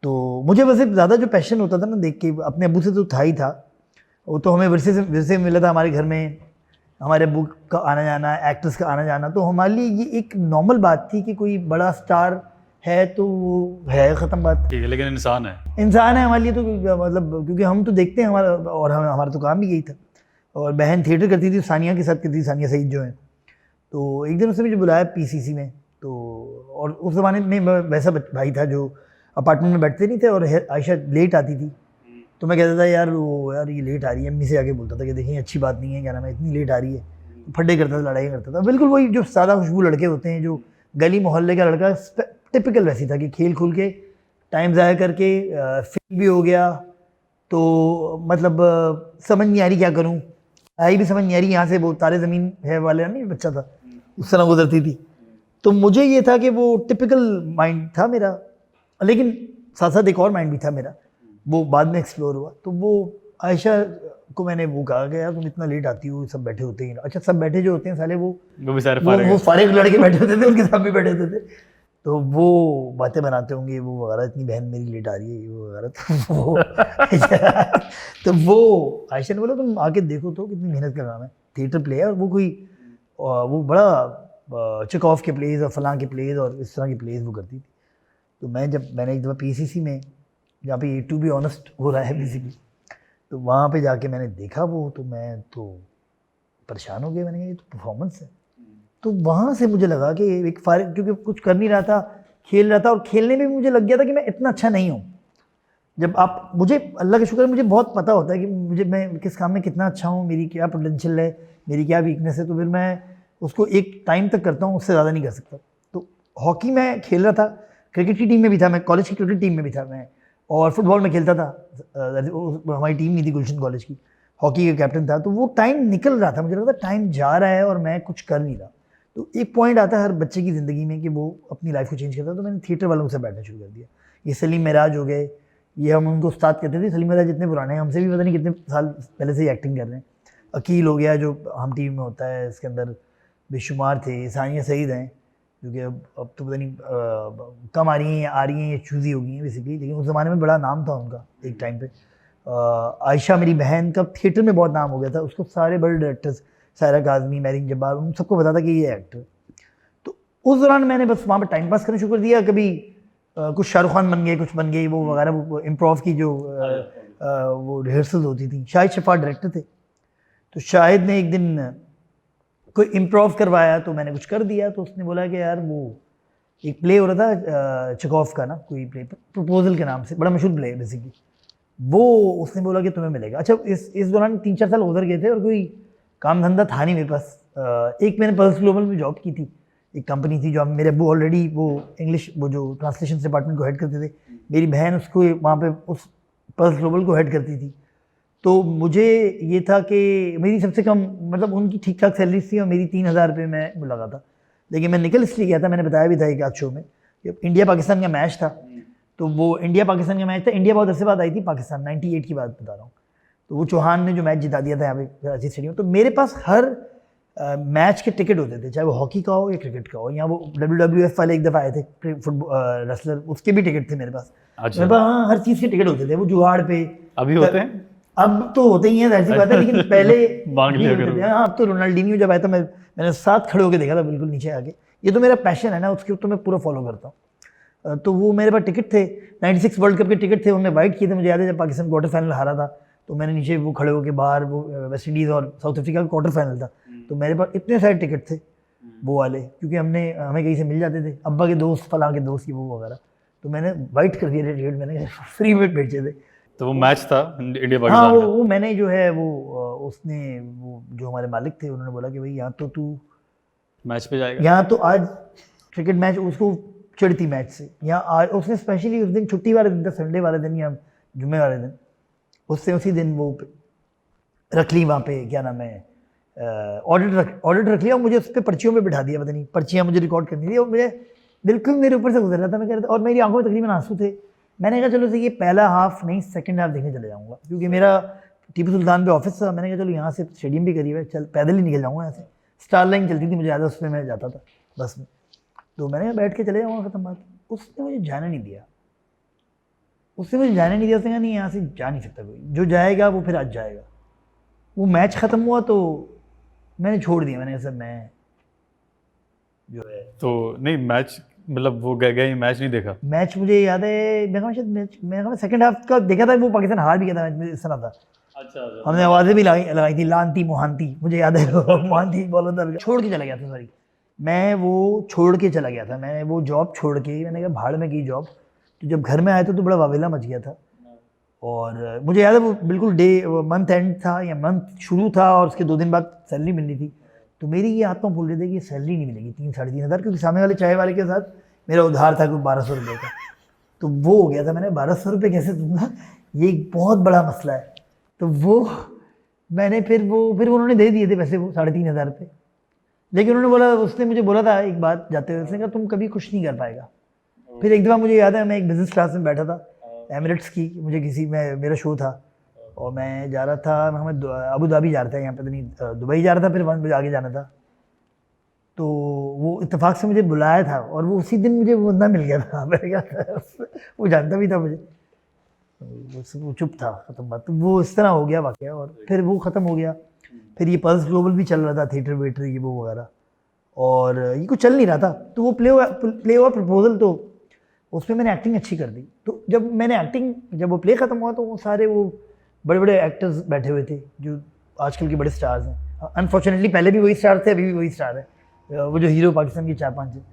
तो मुझे वैसे ज़्यादा जो पैशन होता था ना देख के, अपने अब्बू से तो था ही था, वो तो हमें विरसे मिला था हमारे घर में, हमारे अब्बू का आना जाना, एक्टर्स का आना जाना, तो हमारे लिए ये एक नॉर्मल बात थी कि कोई बड़ा स्टार है तो वो है, ख़त्म बात। ठीक है, लेकिन इंसान है हमारे लिए तो, मतलब क्योंकि हम तो देखते हैं हमारा, और हमारा तो काम भी यही था। और बहन थिएटर करती थी, सानिया के साथ करती थी, सानिया सईद जो है। तो एक दिन उसने मुझे बुलाया PCC में, तो और उस ज़माने में वैसा भाई था जो अपार्टमेंट में बैठते नहीं थे, और आयशा लेट आती थी, तो मैं कहता था यार ये लेट आ रही है, अम्मी से आके बोलता था कि देखिए अच्छी बात नहीं है, क्या नाम है, इतनी लेट आ रही है, फड्डे करता था, लड़ाई करता था। बिल्कुल वही जो सादा खुशबू लड़के होते हैं, जो गली मोहल्ले का लड़का, टिपिकल वैसी था कि खेल खुल के टाइम ज़ाया करके, फिल्म भी हो गया, तो मतलब समझ नहीं आ रही क्या करूँ, आई भी समझ नहीं आ रही, यहाँ से वो तारे ज़मीन है वाले नहीं बच्चा था, उस तरह गुजरती थी। तो मुझे ये था कि वो टिपिकल माइंड था मेरा, लेकिन साथ साथ एक और माइंड भी था मेरा, वो बाद में एक्सप्लोर हुआ। तो वो आयशा को मैंने वो कहा कि यार तुम इतना लेट आती हो, सब बैठे होते हैं। अच्छा, सब बैठे जो होते हैं साले वो भी सारे वो फारिग लड़के बैठे होते थे, उनके साथ भी बैठे होते थे, तो वो बातें बनाते होंगे, वो वगैरह, इतनी बहन मेरी लेट आ रही है, वो वगैरह। तो वो आयशा ने बोला तुम आके देखो तो कितनी मेहनत का काम है, थिएटर प्ले है, और वो कोई वो बड़ा चेकऑफ के प्लेज और फलां के प्लेज और इस तरह के प्लेज वो करती थी। तो मैंने एक दफ़ा PCC में, जहाँ पे टू बी ऑनेस्ट हो रहा है बेसिकली, तो वहाँ पे जाके मैंने देखा वो, तो मैं तो परेशान हो गया। मैंने कहा ये तो परफॉर्मेंस है। तो वहाँ से मुझे लगा कि एक फारिग, क्योंकि कुछ कर नहीं रहा था, खेल रहा था, और खेलने में भी मुझे लग गया था कि मैं इतना अच्छा नहीं हूँ। जब आप, मुझे अल्लाह का शुक्र है, मुझे बहुत पता होता है कि मैं किस काम में कितना अच्छा हूँ, मेरी क्या पोटेंशियल है, मेरी क्या वीकनेस है, तो फिर मैं उसको एक टाइम तक करता हूँ, उससे ज़्यादा नहीं कर सकता। तो हॉकी में खेल रहा था, क्रिकेट की टीम में भी था मैं, कॉलेज की क्रिकेट टीम में भी था मैं, और फुटबॉल में खेलता था। हमारी टीम नहीं थी गुलशन कॉलेज की, हॉकी का कैप्टन था। तो वो टाइम निकल रहा था, मुझे लगता टाइम जा रहा है और मैं कुछ कर नहीं रहा। तो एक पॉइंट आता है हर बच्चे की ज़िंदगी में कि वो अपनी लाइफ को चेंज करता है। तो मैंने थिएटर वालों से बैठना शुरू कर दिया। ये सलीम महराज हो गए, ये हम उनको उस्ताद कहते थे। सलीम महराज इतने पुराने हैं, हमसे भी पता नहीं कितने साल पहले से ही एक्टिंग कर रहे हैं। अकील हो गया जो हम टीम में होता है, इसके अंदर बेशुमार थे। सानिया सईद हैं जो कि अब तो पता नहीं कम आ रही हैं, आ रही हैं या चूज़ी हो गई हैं बेसिकली, लेकिन उस ज़माने में बड़ा नाम था उनका एक टाइम पे। आयशा मेरी बहन का थिएटर में बहुत नाम हो गया था, उसको सारे बड़े डायरेक्टर्स, सायरा काज़मी, मैरिन जब्बार, उन सबको पता था कि ये एक्टर। तो उस दौरान मैंने बस वहाँ पर टाइम पास करना शुरू कर दिया। कभी कुछ शाहरुख खान बन गए, कुछ बन गए वो वगैरह, वो इम्प्रोव की जो वो रिहर्सल होती थी। शाहिद शफात डायरेक्टर थे, तो शाहिद ने एक दिन कोई इम्प्रोव करवाया तो मैंने कुछ कर दिया। तो उसने बोला कि यार वो एक प्ले हो रहा था चेकॉफ का ना, कोई प्ले प्रपोजल के नाम से, बड़ा मशहूर प्ले है बेसिकली, वो उसने बोला कि तुम्हें मिलेगा। अच्छा, इस दौरान 3-4 साल गुजर गए थे और कोई काम धंधा था नहीं मेरे पास। एक मैंने पल्स ग्लोबल में जॉब की थी, एक कंपनी थी जो मेरे अब्बू ऑलरेडी वो इंग्लिश वो जो ट्रांसलेशन डिपार्टमेंट को हेड करते थे, मेरी बहन उसको वहाँ पे उस पल्स ग्लोबल को हेड करती थी। तो मुझे ये था कि मेरी सबसे कम, मतलब उनकी ठीक ठाक सैलरी थी और मेरी 3,000 रुपये में लगा था। लेकिन मैं निकल इसलिए गया था, मैंने बताया भी था एक आध शो में, इंडिया पाकिस्तान का मैच था। तो वो इंडिया पाकिस्तान का मैच था, इंडिया बहुत अरसे बाद आई थी पाकिस्तान, 98 की बात बता रहा हूँ। तो वो चौहान ने जो मैच जिता दिया था यहाँ पे कराची स्टेडियम। तो मेरे पास हर मैच के टिकट होते थे, चाहे वो हॉकी का हो या क्रिकेट का हो। यहाँ वो WWF वाले एक दफ़ा आए थे फुटबॉल रेसलर, उसके भी टिकट थे मेरे पास। अच्छा। मेरे पास हाँ हर चीज़ के टिकट होते थे। वो जुगाड़ पे अभी होते हैं, अब तो होते ही हैं, ऐसी बात है, लेकिन पहले मांग लिया करो। हाँ, अब तो रोनाल्डिनियो जब आया था मैंने साथ खड़े होकर देखा था, बिल्कुल नीचे आके। ये तो मेरा पैशन है ना, उसके तो मैं पूरा फॉलो करता हूँ। तो वो मेरे पास टिकट थे, 96 वर्ल्ड कप के टिकट थे, उनने वाइट किए थे। मुझे याद है जब पाकिस्तान क्वार्टर फाइनल हारा था तो मैंने नीचे वो खड़े होकर बाहर, वो वेस्ट इंडीज़ और साउथ अफ्रीका का क्वार्टर फाइनल था, तो मेरे पास इतने सारे टिकट थे। वो वाले, क्योंकि हमें कहीं से मिल जाते थे, अब्बा के दोस्त, फलां के दोस्त, ये वो वगैरह, तो मैंने वाइट कर दिया टिकट, मैंने फ्री में बेचे थे। तो वो मैच था इंडिया हाँ पाकिस्तान का। वो मैंने जो है वो उसने वो जो हमारे मालिक थे उन्होंने बोला कि भाई यहाँ तो तू मैच पे जाएगा। यहाँ तो आज क्रिकेट मैच, उसको चिढ़ती मैच से, यहाँ आज उसने स्पेशली उस दिन छुट्टी वाले दिन था, संडे वाले दिन या जुम्मे वाले दिन, उससे उसी दिन वो रख ली वहाँ पे, क्या नाम है, ऑडिट रख लिया, और मुझे उस पर पर्चियों पे बिठा दिया, पता नहीं पर्चियाँ मुझे रिकॉर्ड करनी थी, और मुझे बिल्कुल मेरे ऊपर से गुजर रहा था, मैं कह रहा था, और मेरी आंखों में तकरीबन आंसू थे। मैंने कहा चलो ये पहला हाफ नहीं सेकंड हाफ देखने चले जाऊँगा, क्योंकि मेरा टीपू सुल्तान पे ऑफिस था। मैंने कहा चलो यहाँ से स्टेडियम भी करीब है, चल पैदल ही निकल जाऊँगा यहाँ से, स्टार लाइन चलती थी मुझे याद है, उसमें मैं जाता था बस में, तो मैंने कहा बैठ के चले जाऊँगा, ख़त्म बात। उसने मुझे जाने नहीं दिया, उसने कहा नहीं यहाँ से जा नहीं सकता कोई, जो जाएगा वो फिर आज जाएगा। वो मैच ख़त्म हुआ तो मैंने छोड़ दिया, मैंने कहा सर मैं जो है तो नहीं मैच मतलब वो गए मैच नहीं देखा। मैच मुझे याद है, मैंने सेकंड हाफ का देखा था, वो पाकिस्तान हार भी गया था, मैच इस तरह था। अच्छा हमने आवाज़ें भी लगाई थी, लानती मोहांती, मुझे याद है मोहांती बॉलर था, छोड़ के चला गया था, सॉरी मैं वो छोड़ के चला गया था, मैंने वो जॉब छोड़ के, मैंने कहा भाड़ में की जॉब। तो जब घर में आया तो बड़ा वावेला मच गया था, और मुझे याद है वो बिल्कुल मंथ एंड था या मंथ शुरू था, और उसके 2 दिन बाद सैलरी मिलनी थी। तो मेरी ये आत्मा भूल रही थी कि सैलरी नहीं मिलेगी 3-3.5 हज़ार, क्योंकि सामने वाले चाय वाले के साथ मेरा उधार था कोई 1200 रुपये का, तो वो हो गया था। मैंने 1200 रुपये कैसे दूंगा, ये एक बहुत बड़ा मसला है। तो वो मैंने फिर उन्होंने दे दिए थे पैसे, वो 3,500 रुपये, लेकिन उसने मुझे बोला था एक बात जाते हुए, उसने कहा तुम कभी कुछ नहीं कर पाएगा। फिर एक दफ़ा मुझे याद है, मैं एक बिज़नेस क्लास में बैठा था एमिरेट्स की, मुझे मेरा शो था, और मैं जा रहा था, हमें अबू धाबी जा रहा था, यहाँ पे तो नहीं दुबई जा रहा था, फिर वहाँ मुझे आगे जाना था। तो वो इत्तेफाक से मुझे बुलाया था, और वो उसी दिन मुझे वो बंदा मिल गया था, मैंने कहा वो जानता भी था मुझे, वो चुप था, ख़त्म बात। तो वो इस तरह हो गया वाक़या, और फिर वो ख़त्म हो गया। फिर ये पल्स ग्लोबल भी चल रहा था, थिएटर वेटर ये वो वगैरह, और ये कुछ चल नहीं रहा था। तो वो प्ले हुआ प्रपोजल, तो उसमें मैंने एक्टिंग अच्छी कर दी। तो जब वो प्ले ख़त्म हुआ, तो वो सारे वो बड़े बड़े एक्टर्स बैठे हुए थे जो आजकल के बड़े स्टार्स हैं। अनफॉर्चुनेटली पहले भी वही स्टार थे, अभी भी वही स्टार है, वो जो हीरो पाकिस्तान के 4-5 हैं।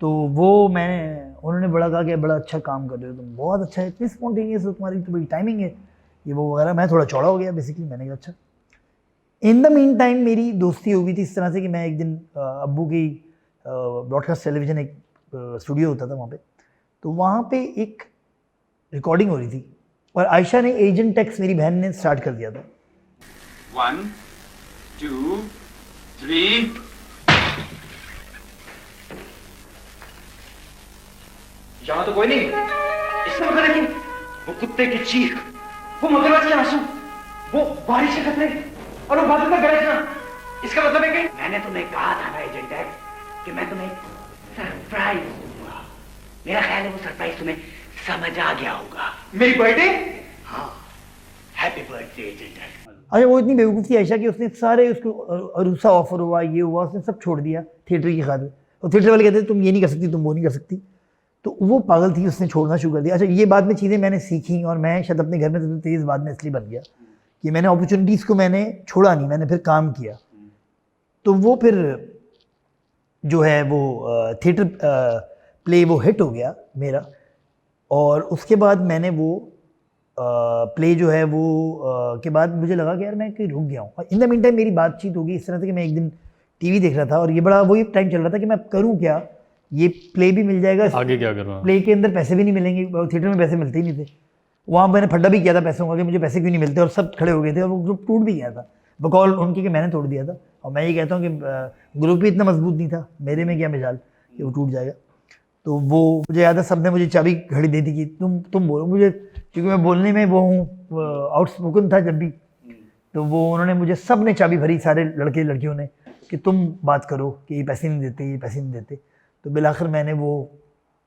तो वो उन्होंने बड़ा कहा कि बड़ा अच्छा काम कर रहे हो तुम, बहुत अच्छा है, इतनी स्पॉन्टेनियस हो, तुम्हारी तो बड़ी टाइमिंग है, ये वो वगैरह। मैं थोड़ा चौड़ा हो गया बेसिकली, मैंने कहा अच्छा। इन द मीन टाइम मेरी दोस्ती हो गई थी इस तरह से कि मैं एक दिन अब्बू की ब्रॉडकास्ट टेलीविज़न एक स्टूडियो होता था वहाँ पे, तो वहाँ पे एक रिकॉर्डिंग हो रही थी, और आयशा ने एजेंट टैक्स मेरी बहन ने स्टार्ट कर दिया था। 1 2 3 यहाँ तो कोई नहीं, इसमें मगर नहीं, वो कुत्ते की चीख, वो मगरमच्छ के आंसू, वो बारिश के कतरे, और वो बादल का गरजना, इसका मतलब है कि मैंने तुम्हें कहा था ना एजेंट टैक्स कि मैं तुम्हें सरप्राइज दूंगा। मेरा ख्याल है वो सरप्राइज तुम्हें समझ आ गया होगा। मेरी बर्थडे? हाँ, हैप्पी बर्थडे एजेंट टैक्स। अच्छा, वो इतनी बेवकूफ़ थी आयशा कि उसने सारे, उसको अरूसा ऑफर हुआ, ये हुआ, उसने सब छोड़ दिया थिएटर की खातिर। और थिएटर वाले कहते तुम ये नहीं कर सकती, तुम वो नहीं कर सकती, तो वो पागल थी, उसने छोड़ना शुरू कर दिया। अच्छा, ये बाद में चीज़ें मैंने सीखी, और मैं शायद अपने घर में सबसे तेज़ बाद में इसलिए बन गया कि मैंने अपॉर्चुनिटीज़ को मैंने छोड़ा नहीं, मैंने फिर काम किया। तो वो फिर जो है वो थिएटर प्ले वो हिट हो गया मेरा, और उसके बाद मैंने वो प्ले जो है वो के बाद मुझे लगा कि यार मैं कहीं रुक गया हूँ। इन द मीन टाइम मेरी बातचीट होगी इस तरह से कि मैं एक दिन टीवी देख रहा था, और ये बड़ा वही टाइम चल रहा था कि मैं करूँ क्या, ये प्ले भी मिल जाएगा, आगे क्या करूँ, प्ले के अंदर पैसे भी नहीं मिलेंगे, थिएटर में पैसे मिलते ही नहीं थे। वहाँ मैंने फड्डा भी किया था पैसों का कि मुझे पैसे क्यों नहीं मिलते, और सब खड़े हो गए थे, और वो ग्रुप टूट भी गया था बकौल उनकी कि मैंने तोड़ दिया था। और मैं ये कहता हूँ कि ग्रुप भी इतना मजबूत नहीं था, मेरे में क्या मिसाल कि वो टूट जाएगा। तो वो मुझे याद है, सब ने मुझे चाबी घड़ी दे दी कि तुम बोलो मुझे, क्योंकि मैं बोलने में वो हूँ, आउटस्पोकन था जब भी, तो वो उन्होंने मुझे, सब ने चाबी भरी, सारे लड़के लड़कियों ने, कि तुम बात करो कि ये पैसे नहीं देते, ये पैसे नहीं देते। तो बिलाखिर मैंने वो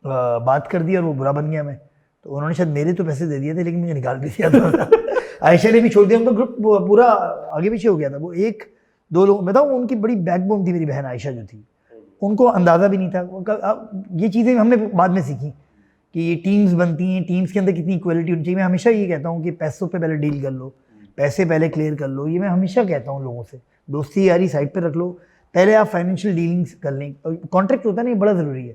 बात कर दी, और वो बुरा बन गया मैं। तो उन्होंने शायद मेरे तो पैसे दे दिए थे, लेकिन मुझे निकाल भी दिया था। आयशा ने भी छोड़ दिया, उनका ग्रुप पूरा आगे पीछे हो गया था। वो 1-2 लोग, बताऊँ, उनकी बड़ी बैकबोन थी मेरी बहन आयशा जो थी, उनको अंदाज़ा भी नहीं था। ये चीज़ें हमने बाद में सीखी कि ये टीम्स बनती हैं, टीम्स के अंदर कितनी इक्वलिटी होनी चाहिए। मैं हमेशा ये कहता हूँ कि पैसों पे पहले डील कर लो, पैसे पहले क्लियर कर लो, ये मैं हमेशा कहता हूँ लोगों से। दोस्ती यारी साइड पे रख लो, पहले आप फाइनेंशियल डीलिंग्स कर लें, कॉन्ट्रैक्ट होता है ना, ये बड़ा ज़रूरी है।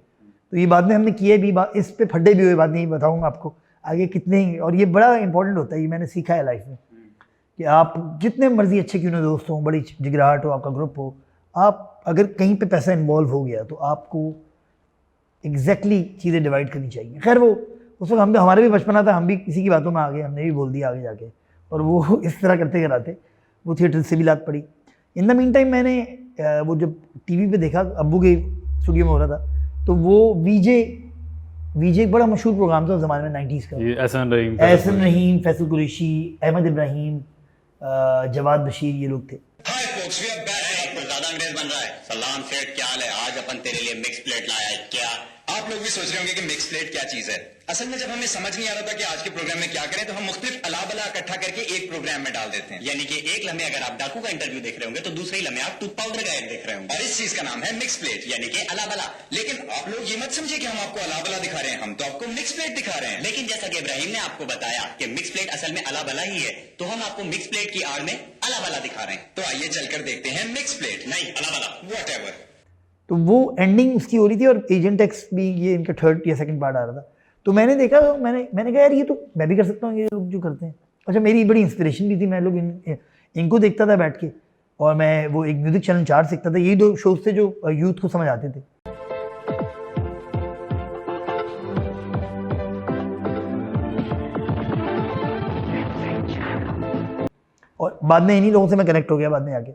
तो ये बाद में हमने किए भी, इस पे फड्डे भी हुए, बाद नहीं बताऊँगा आपको आगे कितने ही, और ये बड़ा इंपॉर्टेंट होता है, ये मैंने सीखा है लाइफ में कि आप जितने मर्जी अच्छे क्यों ना दोस्त हों, बड़ी जिगराहट हो, आपका ग्रुप हो, आप अगर कहीं पे पैसा इन्वॉल्व हो गया तो आपको एग्जैक्टली चीज़ें डिवाइड करनी चाहिए। खैर वो उस वक्त हमारे भी बचपना था, हम भी किसी की बातों में आ गए, हमने भी बोल दिया आगे जाके, और वो इस तरह करते कराते वो थिएटर से भी लात पड़ी। इन द मीन टाइम मैंने वो जब टीवी पे देखा, अब्बू के स्टूडियो में हो रहा था, तो वो वीजे एक बड़ा मशहूर प्रोग्राम था उस ज़माने में 90s का। एहसन रहीम, फैसल कुरैशी, अहमद इब्राहिम, जवाद बशीर, ये लोग थे। हाय फोक्स, वी आर बैक। आपको ज्यादा अंग्रेज बन रहा है। सलाम सेठ, क्या हाल है? आज अपन तेरे लिए मिक्स प्लेट लाया है। क्या आप लोग भी सोच रहे होंगे कि मिक्स प्लेट क्या चीज है? असल में जब हमें समझ नहीं आ रहा था कि आज के प्रोग्राम में क्या करें, तो हम मुख्तलिफ अला बला इकट्ठा करके एक प्रोग्राम में डाल देते हैं। यानी कि एक लम्हे अगर आप डाकू का इंटरव्यू देख रहे होंगे, तो दूसरे लम्हे आप टूथ पाउडर का एड देख रहे होंगे, और इस चीज का नाम है मिक्स प्लेट, यानी कि अला बला। लेकिन आप लोग ये मत समझिए कि हम आपको अला बला दिखा रहे हैं, हम तो आपको मिक्स प्लेट दिखा रहे हैं। लेकिन जैसा कि इब्राहिम ने आपको बताया कि मिक्स प्लेट असल में अला बला ही है, तो हम आपको मिक्स प्लेट की आड़ में अला बला दिखा रहे हैं। तो आइए चलकर देखते हैं मिक्स प्लेट, नहीं अला बला, व्हाटएवर। तो वो एंडिंग उसकी हो रही थी, और एजेंट एक्स भी ये इनका 3rd या 2nd पार्ट आ रहा था। तो मैंने देखा, मैंने कहा यार ये तो मैं भी कर सकता हूँ, ये लोग जो करते हैं। अच्छा, मेरी बड़ी इंस्पिरेशन भी थी, मैं लोग इनको देखता था बैठ के, और मैं वो एक म्यूजिक चैनल 4 सीखता था। यही 2 शोज थे जो यूथ को समझ आते थे। और बाद में इन्हीं लोगों से मैं कनेक्ट हो गया बाद में आके।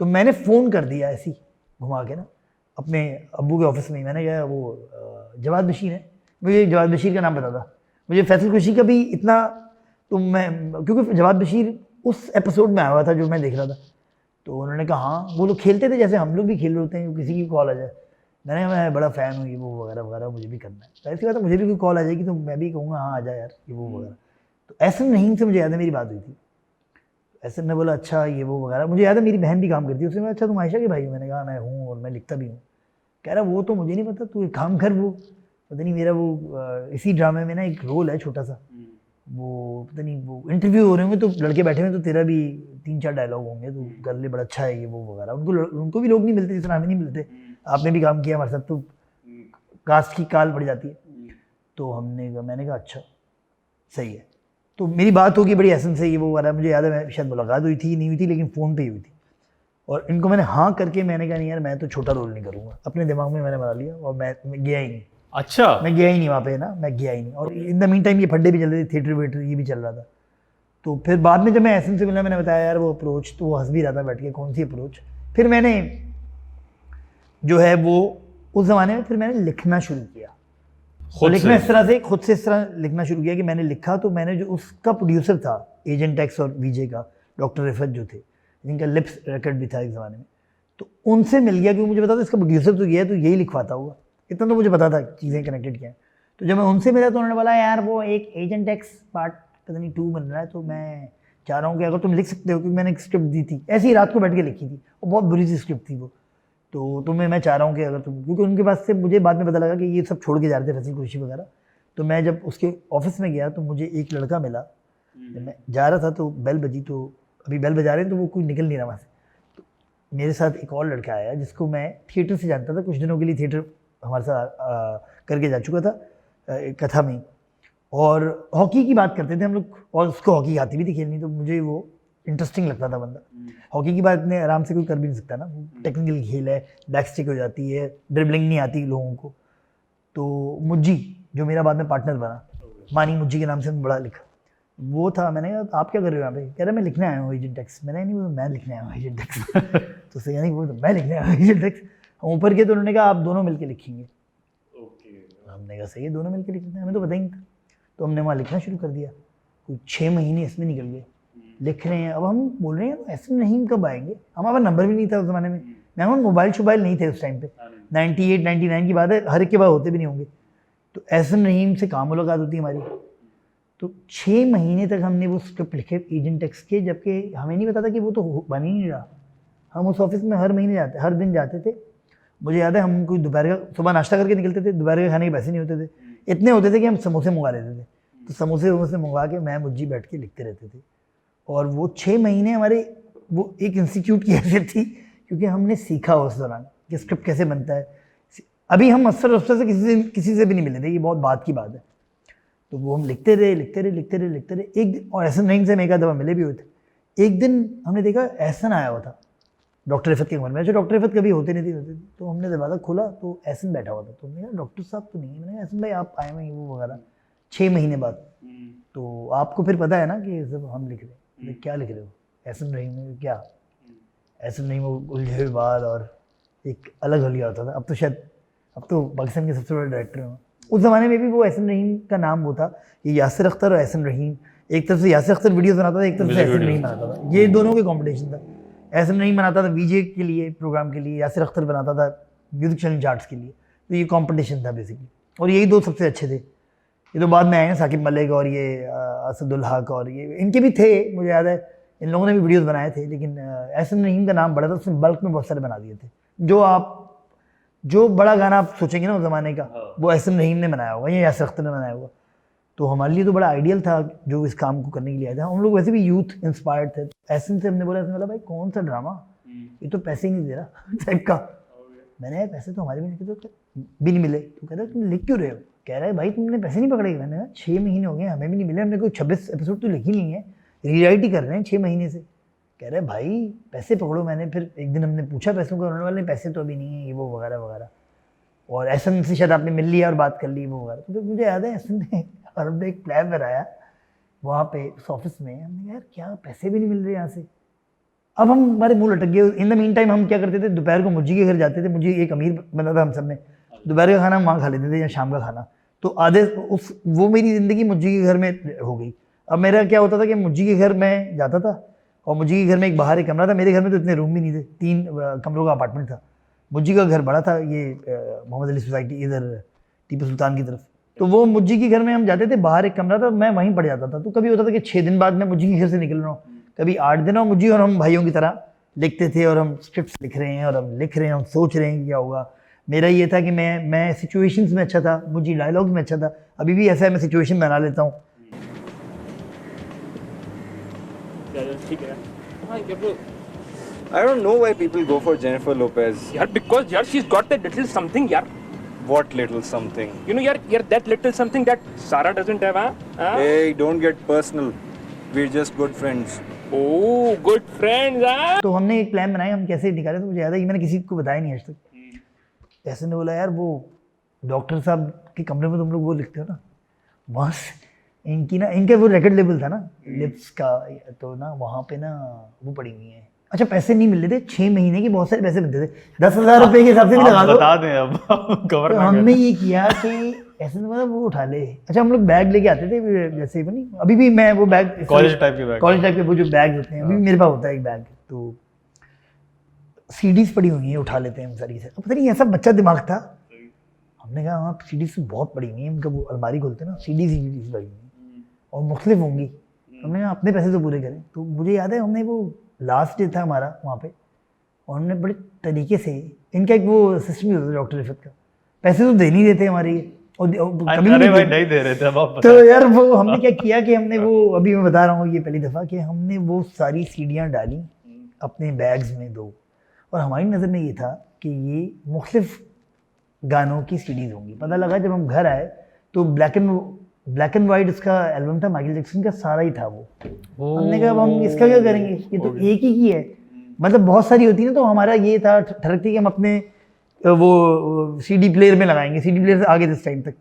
तो मैंने फ़ोन कर दिया ऐसे ही घुमा के ना अपने अब्बू के ऑफिस में ही। मैंने कहा वो जवाद बशीर है, मुझे जवाद बशीर का नाम पता था, मुझे फैसल कुरैशी का भी इतना, तो मैं क्योंकि जवाद बशीर उस एपिसोड में आया हुआ था जो मैं देख रहा था। तो उन्होंने कहा हाँ, वो लोग खेलते थे जैसे हम लोग भी खेल रहे होते हैं, किसी की कॉल आ जाए। मैंने कहा मैं बड़ा फ़ैन हूँ, ये वो वगैरह वगैरह, मुझे भी करना है। तो ऐसी बात है, मुझे भी कोई कॉल आ जाएगी तो मैं भी कहूँगा हाँ आ जाए यार, ये वो वगैरह। तो एहसन रहीम से मुझे याद है मेरी बात हुई थी। एहसन ने बोला अच्छा ये वो वगैरह, मुझे याद है मेरी बहन भी काम करती है उसने। अच्छा तुम आयशा के भाई हो? मैंने कहा मैं हूँ और मैं लिखता भी हूँ। कह रहा वो तो मुझे नहीं पता, तू एक काम कर, वो पता नहीं मेरा वो इसी ड्रामे में ना एक रोल है छोटा सा, वो पता नहीं वो इंटरव्यू हो रहे होंगे तो लड़के बैठे हुए, तो तेरा भी 3-4 डायलॉग होंगे, तो कर ले, बड़ा अच्छा है ये वो वगैरह। उनको भी लोग नहीं मिलते जिस तरह हमें नहीं मिलते। आपने भी काम किया हमारे साथ, तो कास्ट की काल पड़ जाती है। तो मैंने कहा अच्छा सही है। तो मेरी बात होगी बड़ी एहसन से, ये वो वगैरह। मुझे याद है शायद मुलाकात हुई थी, नहीं हुई थी, लेकिन फ़ोन पे ही हुई थी। और इनको मैंने हाँ करके मैंने कहा नहीं यार मैं तो छोटा रोल नहीं करूँगा, अपने दिमाग में मैंने बना लिया, और मैं गया ही नहीं। अच्छा, मैं गया ही नहीं वहाँ पे ना, मैं गया ही नहीं। और इन द मीन टाइम ये फड्डे भी चल रहे थे, थिएटर वेटर ये भी चल रहा था। तो फिर बाद में जब मैं एहसन से मिला, मैंने बताया यार वो अप्रोच, तो वो हंस भी रहा था बैठ के, कौन सी अप्रोच। फिर मैंने जो है वो उस ज़माने में फिर मैंने लिखना शुरू किया, लिखना इस तरह से, खुद से इस तरह लिखना शुरू किया कि मैंने लिखा। तो मैंने जो उसका प्रोड्यूसर था एजेंट एक्स और वीजे का, डॉक्टर रिफत जो थे, जिनका लिप्स रिकॉर्ड भी था एक ज़माने में, तो उनसे मिल गया क्योंकि मुझे पता था इसका प्रोड्यूसर तो ये है, तो यही लिखवाता होगा, इतना तो मुझे पता था चीज़ें कनेक्टेड क्या हैं। तो जब मैं उनसे मिला तो उन्होंने बोला यार वो एक एजेंट एक्स पार्ट पता नहीं 2 बन रहा है, तो मैं चाह रहा हूँ कि अगर तुम लिख सकते हो, क्योंकि मैंने एक स्क्रिप्ट दी थी ऐसी ही रात को बैठ के लिखी थी, और बहुत बुरी सी स्क्रिप्ट थी वो। तो तुम्हें मैं चाह रहा हूँ कि अगर तुम, क्योंकि उनके पास से मुझे बाद में पता लगा कि ये सब छोड़ के जा रहे थे फैसल कुरैशी वगैरह। तो मैं जब उसके ऑफिस में गया तो मुझे एक लड़का मिला, मैं जा रहा था तो बेल बजी, तो अभी बेल बजा रहे हैं तो वो कोई निकल नहीं रहा वहाँ से। तो मेरे साथ एक और लड़का आया जिसको मैं थिएटर से जानता था, कुछ दिनों के लिए थिएटर हमारे साथ करके जा चुका था कथा में, और हॉकी की बात करते थे हम लोग, और उसको हॉकी आती भी थी खेलनी, तो मुझे वो इंटरेस्टिंग लगता था बंदा। हॉकी की बात इतने आराम से कोई कर भी नहीं सकता ना, टेक्निकल खेल है, बैक स्टिक हो जाती है, ड्रिबलिंग नहीं आती लोगों को। तो मुज्जी जो मेरा बाद में पार्टनर बना, मानी मुज्जी के नाम से बड़ा लिखा, वो था। मैंने कहा आप क्या कर रहे हो यहाँ पे? कह रहा मैं लिखने आया हूँ एजेंट एक्स। मैंने नहीं, वो मैं लिखने आया हूँ एजेंट एक्स। तो सही नहीं, वो तो मैं लिखने आया हूँ एजेंट एक्स। हम ऊपर के तो उन्होंने कहा आप दोनों मिलकर लिखेंगे। हमने कहा सही है, दोनों मिलकर लिखते हैं, हमें तो पता ही नहीं था। तो हमने वहाँ लिखना शुरू कर दिया, कोई 6 महीने इसमें निकल गए, लिख रहे हैं। अब हम बोल रहे हैं ऐसे नहीं कब आएंगे, हमारा नंबर भी नहीं था उस ज़माने में, मैं मोबाइल नहीं थे उस टाइम पे, 98-99 की बात है, हर एक के बाद होते भी नहीं होंगे। तो एहसन रहीम से काम मुलाकात होती हमारी, तो 6 महीने तक हमने वो स्क्रिप्ट लिखे एजेंट एक्स के, जबकि हमें नहीं पता था कि वो तो बन ही नहीं रहा। हम उस ऑफिस में हर दिन जाते थे। मुझे याद है हम कोई दोपहर का, सुबह नाश्ता करके निकलते थे, दोपहर के खाने के पैसे नहीं होते थे, इतने होते थे कि हम समोसे मंगा लेते थे। तो समोसे मंगवा के मैं मुज्जी बैठ के लिखते रहते थे। और वो 6 महीने हमारे वो एक इंस्टीट्यूट की हैसियत थी, क्योंकि हमने सीखा उस दौरान कि स्क्रिप्ट कैसे बनता है। अभी हम अफसर से किसी से भी नहीं मिले थे, ये बहुत बात की बात है। तो वो हम लिखते रहे एक दिन, और एहसन रहीम से हम एक आध दफ़ा मिले भी हुए थे। एक दिन हमने देखा एहसन आया हुआ था डॉक्टर रिफत के कमरे में, जो डॉक्टर रिफत कभी होते नहीं थे। तो हमने दरवाज़ा खोला तो एहसन बैठा हुआ था। तो हमने कहा डॉक्टर साहब तो नहीं है। मैंने कहा एहसन भाई आप आए हुए हैं वो वगैरह 6 महीने बाद, तो आपको फिर पता है ना कि सब हम लिख रहे हैं। क्या लिख रहे हो? एहसन रहीम में क्या? एहसन रहीम उलझे हुए बाल और एक अलग हलिया होता था। अब तो पाकिस्तान के सबसे बड़े डायरेक्टर हैं। उस ज़माने में भी वो एहसन रहीम का नाम वो था, ये यासिर अख्तर और एहसन रहीम, एक तरफ से यासिर अख्तर वीडियोस बनाता था, एक तरफ से एहसन रहीम बनाता था। ये दोनों के कॉम्पिटिशन था। एहसन रहीम बनाता था वीजे के लिए, प्रोग्राम के लिए, यासिर अख्तर बनाता था म्यूजिक चैनल चार्ट्स के लिए। तो ये कॉम्पिटिशन था बेसिकली, और यही दो सबसे अच्छे थे। ये तो बाद में आए हैं साकिब मलिक और ये असदुल हक, और ये इनके भी थे, मुझे याद है इन लोगों ने भी वीडियोस बनाए थे। लेकिन एहसन रहीम का नाम बड़ा था, उसने बल्क में बहुत सारे बना दिए थे। जो बड़ा गाना आप सोचेंगे ना उस ज़माने का, वो एहसन रहीम ने बनाया होगा या यासिर अख्तर ने बनाया होगा। तो हमारे लिए तो बड़ा आइडियल था जो इस काम को करने के लिए आया था। हम लोग वैसे भी यूथ इंस्पायर्ड थे। एहसन से हमने बोला भाई कौन सा ड्रामा, ये तो पैसे ही नहीं दे रहा टाइप का। मैंने कहा पैसे तो हमारे भी नहीं मिले। तो कहता तुम लिख क्यों रहे हो? कह रहा है भाई तुमने पैसे नहीं पकड़े। मैंने कहा 6 महीने हो गए हमें भी नहीं मिले, हमने कोई 26 एपिसोड तो लिखी नहीं है, रीराइट ही कर रहे हैं 6 महीने से। कह रहे भाई पैसे पकड़ो। मैंने फिर एक दिन हमने पूछा पैसों का, उन्होंने वाले पैसे तो अभी नहीं है, ये वो वगैरह वगैरह। और एहसन से शायद आपने मिल लिया और बात कर ली वो वगैरह। तो मुझे याद है एहसन ने और हमने एक प्लान बनाया वहाँ पे उस ऑफिस में। हमने यार क्या पैसे भी नहीं मिल रहे यहाँ से। अब हम हमारे मुँह लटक गए। इन द मीन टाइम हम क्या करते थे, दोपहर को मुज्जी के घर जाते थे। मुझे एक अमीर बंदा था हम सब में, दोपहर का खाना हम वहाँ खा लेते थे या शाम का खाना। तो आधे वो मेरी ज़िंदगी मुज्जी के घर में हो गई। अब मेरा क्या होता था कि मुज्जी के घर में जाता था, और मुज्जी के घर में एक बाहर एक कमरा था। मेरे घर में तो इतने रूम भी नहीं थे, 3 कमरों का अपार्टमेंट था। मुज्जी का घर बड़ा था, ये मोहम्मद अली सोसाइटी इधर टीपू सुल्तान की तरफ। तो वो मुज्जी के घर में हम जाते थे, बाहर एक कमरा था, मैं वहीं पड़ जाता था। तो कभी होता था कि 6 दिन बाद मैं मुज्जी के घर से निकल रहा हूँ, कभी 8 दिन, और मुज्जी और हम भाइयों की तरह लिखते थे, और हम स्क्रिप्ट लिख रहे हैं और हम लिख रहे हैं, हम सोच रहे हैं कि क्या होगा। मेरा ये था कि मैं सिचुएशंस में अच्छा था, मुझे डायलॉग्स में अच्छा था। अभी भी ऐसा है, मैं सिचुएशन बना लेता हूँ। ठीक है। I don't know why people go for Jennifer Lopez. यार because यार she's got that little something यार. What little something? You know यार that little something that Sarah doesn't have, huh? Hey, don't get personal. We're just good friends. Oh, good friends, huh? तो हमने एक प्लान बनाया, हम कैसे निकाले। तो मुझे याद है कि मैंने किसी को बताया नहीं आज तक। ऐसे ने बोला यार वो डॉक्टर साहब के कमरे में तुम लोग वो लिखते हो ना, बस इनका वो रिकॉर्ड लेबल था ना लिप्स का, तो ना वहाँ पे ना वो पड़ी हुई है। अच्छा पैसे नहीं मिल रहे थे 6 महीने के, बहुत सारे पैसे मिलते थे, 10,000 रुपये के हिसाब से भी लगा दो। बता दें अब कवर तो हमने ये किया कि ऐसे मतलब वो उठा ले। अच्छा हम लोग बैग लेके आते थे, जैसे नहीं अभी भी मैं वो बैग कॉलेज टाइप के वो जो बैग होते हैं अभी भी मेरे पास होता है एक बैग। तो सीडीज पड़ी हुई हैं, उठा लेते हैं हम सारी से। पता नहीं ऐसा बच्चा दिमाग था, हमने कहा हाँ सीडीज बहुत पड़ी हुई हैं, उनका वो अलमारी खोलते ना सीडीज पड़ी हुई हैं और मुख्तलिफ होंगी। हमने कहा अपने पैसे तो पूरे करें। तो मुझे याद है हमने वो लास्ट डे था हमारा वहाँ पे, और हमने बड़े तरीके से, इनका एक वो सिस्टम ही होता था डॉक्टर रिफत का, पैसे तो दे नहीं देते हमारे, और कभी अरे भाई नहीं दे रहे थे अब आप। तो यार वो हमने क्या किया कि हमने वो, अभी मैं बता रहा हूँ ये पहली दफ़ा कि हमने वो सारी सीडियाँ डाली अपने बैग्स में 2, और हमारी नज़र में ये था कि ये मुख्तलिफ गानों की सीडीज़ होंगी। पता लगा जब हम घर आए तो ब्लैक एंड वाइट इसका एल्बम था, माइकल जैक्सन का सारा ही था वो। हमने कहा अब हम इसका क्या करेंगे, ये तो एक ही की है, मतलब बहुत सारी होती है ना। तो हमारा ये था ठरकती कि हम अपने वो सीडी प्लेयर में लगाएंगे, सीडी प्लेयर से आगे इस टाइम तक।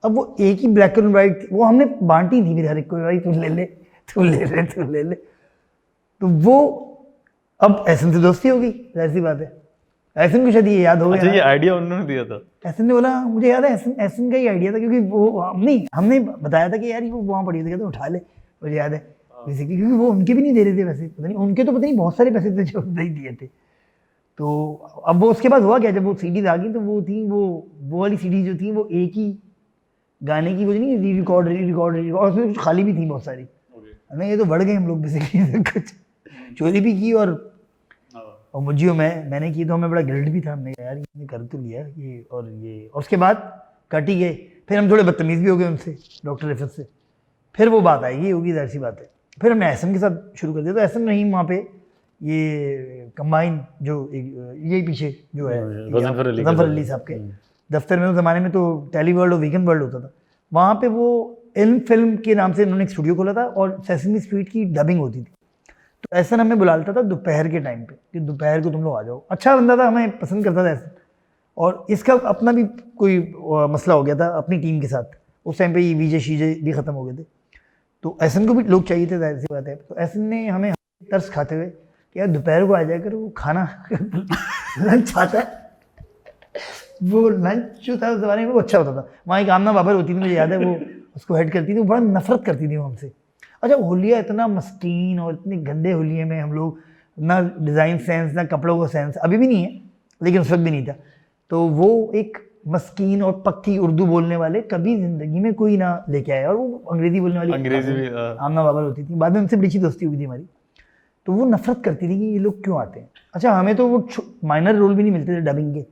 अब वो एक ही ब्लैक एंड वाइट वो हमने बांटी थी मेरे हर एक को, भाई तू ले ले तू ले ले तू ले ले। तो वो अब एहसन से दोस्ती हो गई, जाहिर सी बात है। एहसन को शायद ये याद हो गया। अच्छा ये आइडिया उन्होंने दिया था? एहसन ने बोला, मुझे याद है एहसन का ही आइडिया था, क्योंकि वो हमने बताया था कि यार ये वो वहाँ पड़ी थी, तो उठा ले, मुझे याद है बेसिकली, क्योंकि वो उनके भी नहीं दे रहे थे वैसे, पता नहीं उनके तो पता नहीं बहुत सारे पैसे थे जो नहीं दिए थे। तो अब वो उसके बाद हुआ क्या, जब वो सीडीज आ गई तो वो थी वो वाली सीडीज जो थी वो एक ही गाने की, वो नहीं रिकॉर्ड और उसमें कुछ खाली भी थी बहुत सारी। हमें ये तो बढ़ गए हम लोग बेसिकली, कुछ चोरी भी की और मुझे मैंने की, तो हमें बड़ा गिल्ट भी था। हमने यार ये कर तो लिया ये, और उसके बाद कट ही गए। फिर हम थोड़े बदतमीज़ भी हो गए उनसे, डॉक्टर रिफत से। फिर वो बात आएगी होगी, जाहिर सी बात है। फिर हमने एहसन के साथ शुरू कर दिया। तो एहसन रहीम वहाँ पे ये कंबाइन जो यही पीछे जो है गज़नफ़र अली गज़नफ़र अली साहब के दफ्तर में, उस ज़माने में तो टेली वर्ल्ड और वीकेंड वर्ल्ड होता था, वहाँ पे वो इल्म फिल्म के नाम से इन्होंने एक स्टूडियो खोला था और सेसमी स्ट्रीट की डबिंग होती थी। तो एहसन हमें बुलाता था दोपहर के टाइम पे कि दोपहर को तुम लोग आ जाओ। अच्छा बंदा था, हमें पसंद करता था एहसन, और इसका अपना भी कोई मसला हो गया था अपनी टीम के साथ। उस टाइम पे ये वीजे शीजे भी ख़त्म हो गए थे, तो एहसन को भी लोग चाहिए थे, जाहिर सी बात है। तो एहसन ने हमें तरस खाते हुए कि यार दोपहर को आ जाया कर, वो खाना लंच आता है, वो लंच जो था उस ज़माने में वो अच्छा होता था। वहाँ एक आमना बाबर होती थी, मुझे याद है, वो उसको हेड करती थी, वो बड़ा नफरत करती थी वो हमसे। अच्छा होलिया इतना मस्कीन और इतने गंदे होलिये में हम लोग, ना डिज़ाइन सेंस ना कपड़ों का सेंस, अभी भी नहीं है लेकिन उस वक्त भी नहीं था। तो वो एक मस्कीन और पक्की उर्दू बोलने वाले कभी ज़िंदगी में कोई ना लेके आया, और वो अंग्रेज़ी बोलने वाली अंग्रेज़ी भी आमना बाबर होती थी। बाद में उनसे बड़ी अच्छी दोस्ती हुई थी हमारी। तो वो नफरत करती थी कि ये लोग क्यों आते हैं। अच्छा हमें तो वो माइनर रोल भी नहीं मिलते थे डबिंग के,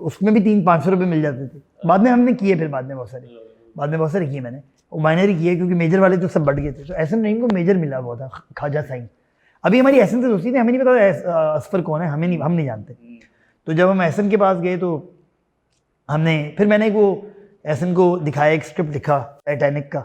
उसमें भी 300-500 रुपये मिल जाते थे। बाद में हमने किए, फिर बाद में बहुत सारे किए मैंने, वो माइनर ही किए क्योंकि मेजर वाले तो सब बढ़ गए थे। तो एहसन रहीम को मेजर मिला हुआ था, ख्वाजा साईं। अभी हमारी एहसन से दोस्ती थी, हमें नहीं पता असफर कौन है, हम नहीं जानते। तो जब हम एहसन के पास गए तो फिर मैंने वो एहसन को दिखाया, एक स्क्रिप्ट लिखा टाइटैनिक का।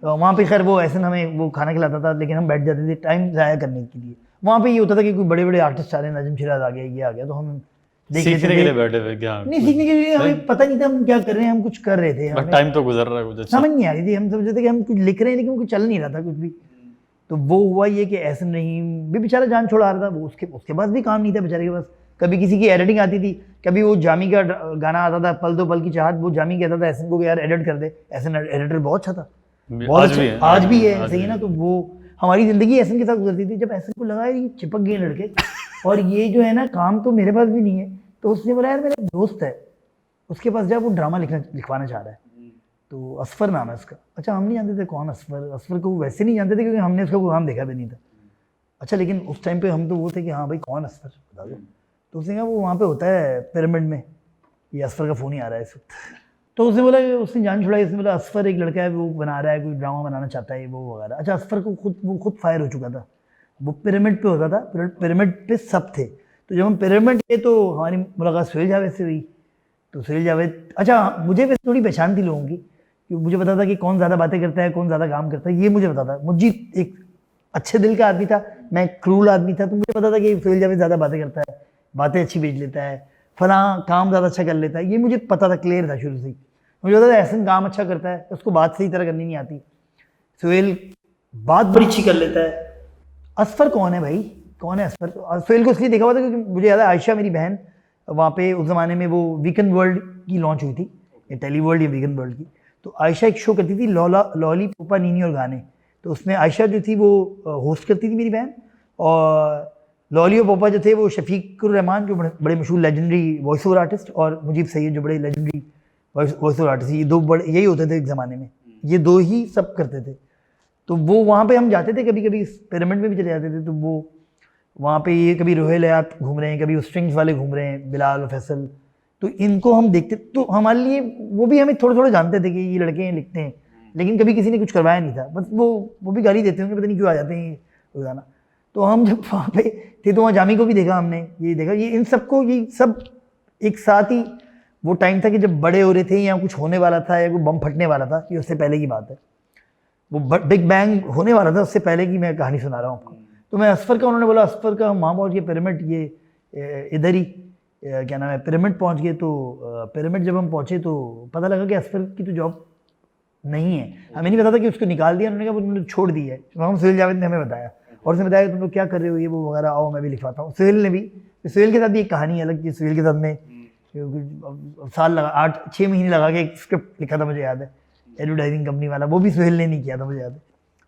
तो वहाँ पे खैर वो एहसन हमें वो खाना खिलाता था, लेकिन हम बैठ जाते थे टाइम ज़ाया करने के लिए। वहाँ पे ये होता था कि कोई बड़े बड़े आर्टिस्ट आ रहे हैं, नजम शिराज आ गया, ये आ गया, तो हम सीखने के लिए बैठे हुए क्या? नहीं सीखने के लिए हमें पता नहीं था हम क्या कर रहे हैं, हम कुछ कर रहे थे, टाइम तो गुजर रहा है, कुछ अच्छा समझ नहीं आ रही थी। हम समझते थे कि हम कुछ लिख रहे हैं लेकिन कुछ चल नहीं रहा था कुछ भी। तो वो हुआ ये कि एहसन रहीम भी बेचारा जान छोड़ा रहा था, वो उसके पास भी काम नहीं था बेचारे के पास। कभी किसी की एडिटिंग आती थी, कभी वो जामी का गाना आता था, पल दो पल की चाहत, वो जामी कहता था एहसन को कि यार एडिट कर दे। एहसन एडिटर बहुत अच्छा था, आज भी है सही है ना। तो वो हमारी ज़िंदगी एहसन के साथ गुजरती थी। जब एहसन को लगा ये चिपक गए लड़के और ये जो है ना काम तो मेरे पास भी नहीं है, तो उसने बोला यार मेरा दोस्त है, उसके पास जा, वो ड्रामा लिखवाना चाह रहा है। तो असफर नाम है उसका। अच्छा हम नहीं जानते थे कौन असफर को वैसे नहीं जानते थे क्योंकि हमने उसका कोई काम देखा भी नहीं था। अच्छा लेकिन उस टाइम पे हम तो वो थे कि हाँ भाई कौन असफर बता दो। तो उसने कहा वो वहाँ पे होता है पिरामिड में, ये असफर का फ़ोन ही आ रहा है इस वक्त। तो उसने बोला, उसने जान छुड़ाई, उसने बोला असफर एक लड़का है, वो बना रहा है, कोई ड्रामा बनाना चाहता है वो वगैरह। अच्छा असफर को खुद फायर हो चुका था, वो पिरामिड पे होता था, पिरामिड पे सब थे। तो जब हम पिरामिड गए तो हमारी मुलाकात सुहेल जावेद से हुई। तो सुहेल जावेद, अच्छा मुझे वैसे थोड़ी पहचान थी लोगों की, क्योंकि मुझे पता था कि कौन ज़्यादा बातें करता है, कौन ज़्यादा काम करता है, ये मुझे पता था। मुझे एक अच्छे दिल का आदमी था, मैं क्रूल आदमी था, तो मुझे पता था कि सुहेल जावेद ज़्यादा बातें करता है, बातें अच्छी भेज लेता है, फलां काम ज़्यादा अच्छा कर लेता है, ये मुझे पता था, क्लियर था शुरू से ही। मुझे पता था एहसन काम अच्छा करता है, उसको बात सही तरह करनी नहीं आती, सुहेल बात बड़ी अच्छी कर लेता है। असफर कौन है भाई, कौन है असफर? सुहेल को इसलिए देखा हुआ था क्योंकि मुझे याद है आयशा मेरी बहन, वहाँ पे उस ज़माने में वो वीकेंड वर्ल्ड की लॉन्च हुई थी, या टेली वर्ल्ड या वीकेंड वर्ल्ड की। तो आयशा एक शो करती थी लॉली पोपा नीनी और गाने, तो उसमें आयशा जो थी वो होस्ट करती थी मेरी बहन, और लॉली और पोपा जो थे वो शफीकुर रहमान जो बड़े मशहूर लेजेंडरी वॉइस ओवर आर्टिस्ट, और मुजीब सैयद जो बड़े लेजेंडरी वॉइस ओवर आर्टिस्ट, ये दो बड़े यही होते थे एक ज़माने में, ये दो ही सब करते थे। तो वो वहाँ पे हम जाते थे, कभी कभी पिरामिड में भी चले जाते थे। तो वो वहाँ पे ये कभी रोहेल हयात घूम रहे हैं, कभी वो स्ट्रिंग्स वाले घूम रहे हैं, बिलाल और फैसल, तो इनको हम देखते, तो हमारे लिए वो भी हमें थोड़े थोड़े जानते थे कि ये लड़के हैं लिखते हैं, लेकिन कभी किसी ने कुछ करवाया नहीं था। बस वो भी गाली देते होंगे, पता नहीं क्यों आ जाते हैं रोज़ाना। तो हम जब वहाँ पे थे तो वहाँ जामी को भी देखा हमने, ये देखा, ये इन सबको, ये सब एक साथ ही वो टाइम था कि जब बड़े हो रहे थे या कुछ होने वाला था या कोई बम फटने वाला था, ये उससे पहले की बात है, वो बिग बैंग होने वाला था, उससे पहले की मैं कहानी सुना रहा हूँ आपको। तो मैं असफर का, उन्होंने बोला असफर का वहाँ पहुँच गए पिरामिड, ये इधर ही क्या नाम है, पिरामिड पहुँच गए। तो पिरामिड जब हम पहुँचे तो पता लगा कि असफर की तो जॉब नहीं है, हमें नहीं पता था कि उसको निकाल दिया, उन्होंने कहा उन्होंने छोड़ दी है। हम सुहेल जावेद ने हमें बताया, और उसने बताया तुम लोग क्या कर रहे हो ये वो वगैरह, आओ मैं भी लिखवाता हूँ। सुहेल ने भी, सुहेल के साथ भी एक कहानी अलग थी। सुहेल के साथ में साल लगा, 8-6 महीने लगा के एक स्क्रिप्ट लिखा था, मुझे याद है, एडवर्टाइजिंग कंपनी वाला, वो भी सुहेल ने नहीं किया था, मुझे याद है।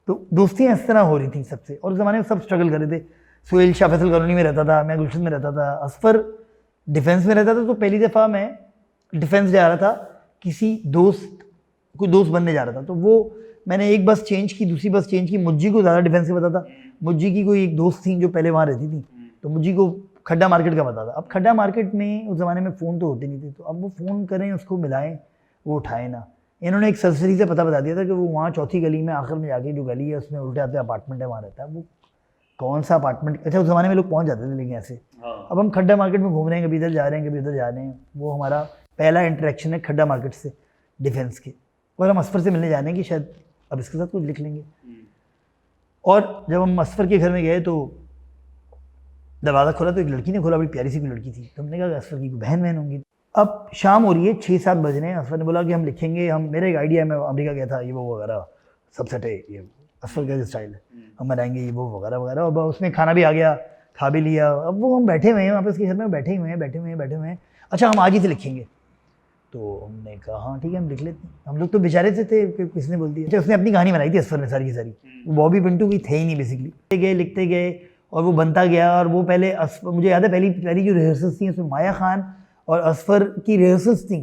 तो दोस्तियाँ इस तरह हो रही थी सबसे, और उस ज़माने में सब स्ट्रगल कर रहे थे। सुहेल शाह फैसल कॉलोनी में रहता था, मैं गुलशन में रहता था, असफर डिफेंस में रहता था। तो पहली दफ़ा मैं डिफेंस जा रहा था, कोई दोस्त बनने जा रहा था। तो वो मैंने एक बस चेंज की, दूसरी बस चेंज की, मुज्जी को ज़्यादा डिफेंस का पता था, मुज्जी की कोई एक दोस्त थी जो पहले वहाँ रहती थी, तो मुज्जी को खड्डा मार्केट का पता था। अब खड्डा मार्केट में उस ज़माने में फ़ोन तो होते नहीं थे, तो अब वो फ़ोन करें, उसको मिलाएं, वो उठाए ना। इन्होंने एक सरसरी से पता बता दिया था कि वो वहाँ चौथी गली में आखिर में जाके जो गली है उसमें उल्टे आते अपार्टमेंट है, वहाँ रहता है। वो कौन सा अपार्टमेंट, अच्छा उस ज़माने में लोग पहुंच जाते थे लेकिन ऐसे। अब हम खड्डा मार्केट में घूम रहे हैं, कभी इधर जा रहे हैं, कभी उधर जा रहे हैं। वो हमारा पहला इंटरेक्शन है खड्डा मार्केट से डिफेंस के। और हम असफर से मिलने जा रहे हैं कि शायद अब इसके साथ कुछ लिख लेंगे। और जब हम असफर के घर में गए तो दरवाज़ा खोला तो एक लड़की ने खोला, बड़ी प्यारी सी कोई लड़की थी। तो हमने कहा कि असफर की कोई बहन होंगी। अब शाम हो रही है, 6-7 बज रहे हैं। असफर ने बोला कि हम लिखेंगे, हम मेरा एक आइडिया है, मैं अमेरिका गया था, ये वो वगैरह सब सेट है, ये असफर का स्टाइल है, हम बनाएंगे ये वो वगैरह वगैरह। और उसमें खाना भी आ गया, खा भी लिया। अब वो हम बैठे हुए हैं वहाँ पे उसके घर में, बैठे हुए हैं। अच्छा हम आज ही से लिखेंगे। तो हमने कहा हाँ ठीक है हम लिख लेते हैं। हम लोग तो बेचारे से थे कि किसने बोल दिया। अच्छा उसने अपनी कहानी बनाई थी असफर ने सारी की सारी, वो बॉबी पिंटू की थे ही नहीं बेसिकली। लिखते गए और वो बनता गया। और वो पहले मुझे याद है पहली जो रिहर्सल्स थी उसमें माया खान और असफर की रिहर्सल्स थी।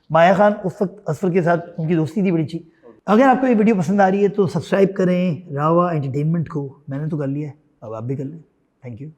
माया खान उस वक्त असफर के साथ उनकी दोस्ती थी बड़ी अच्छी। अगर आपको ये वीडियो पसंद आ रही है तो सब्सक्राइब करें रावा एंटरटेनमेंट को। मैंने तो कर लिया है, अब आप भी कर लें। Thank you.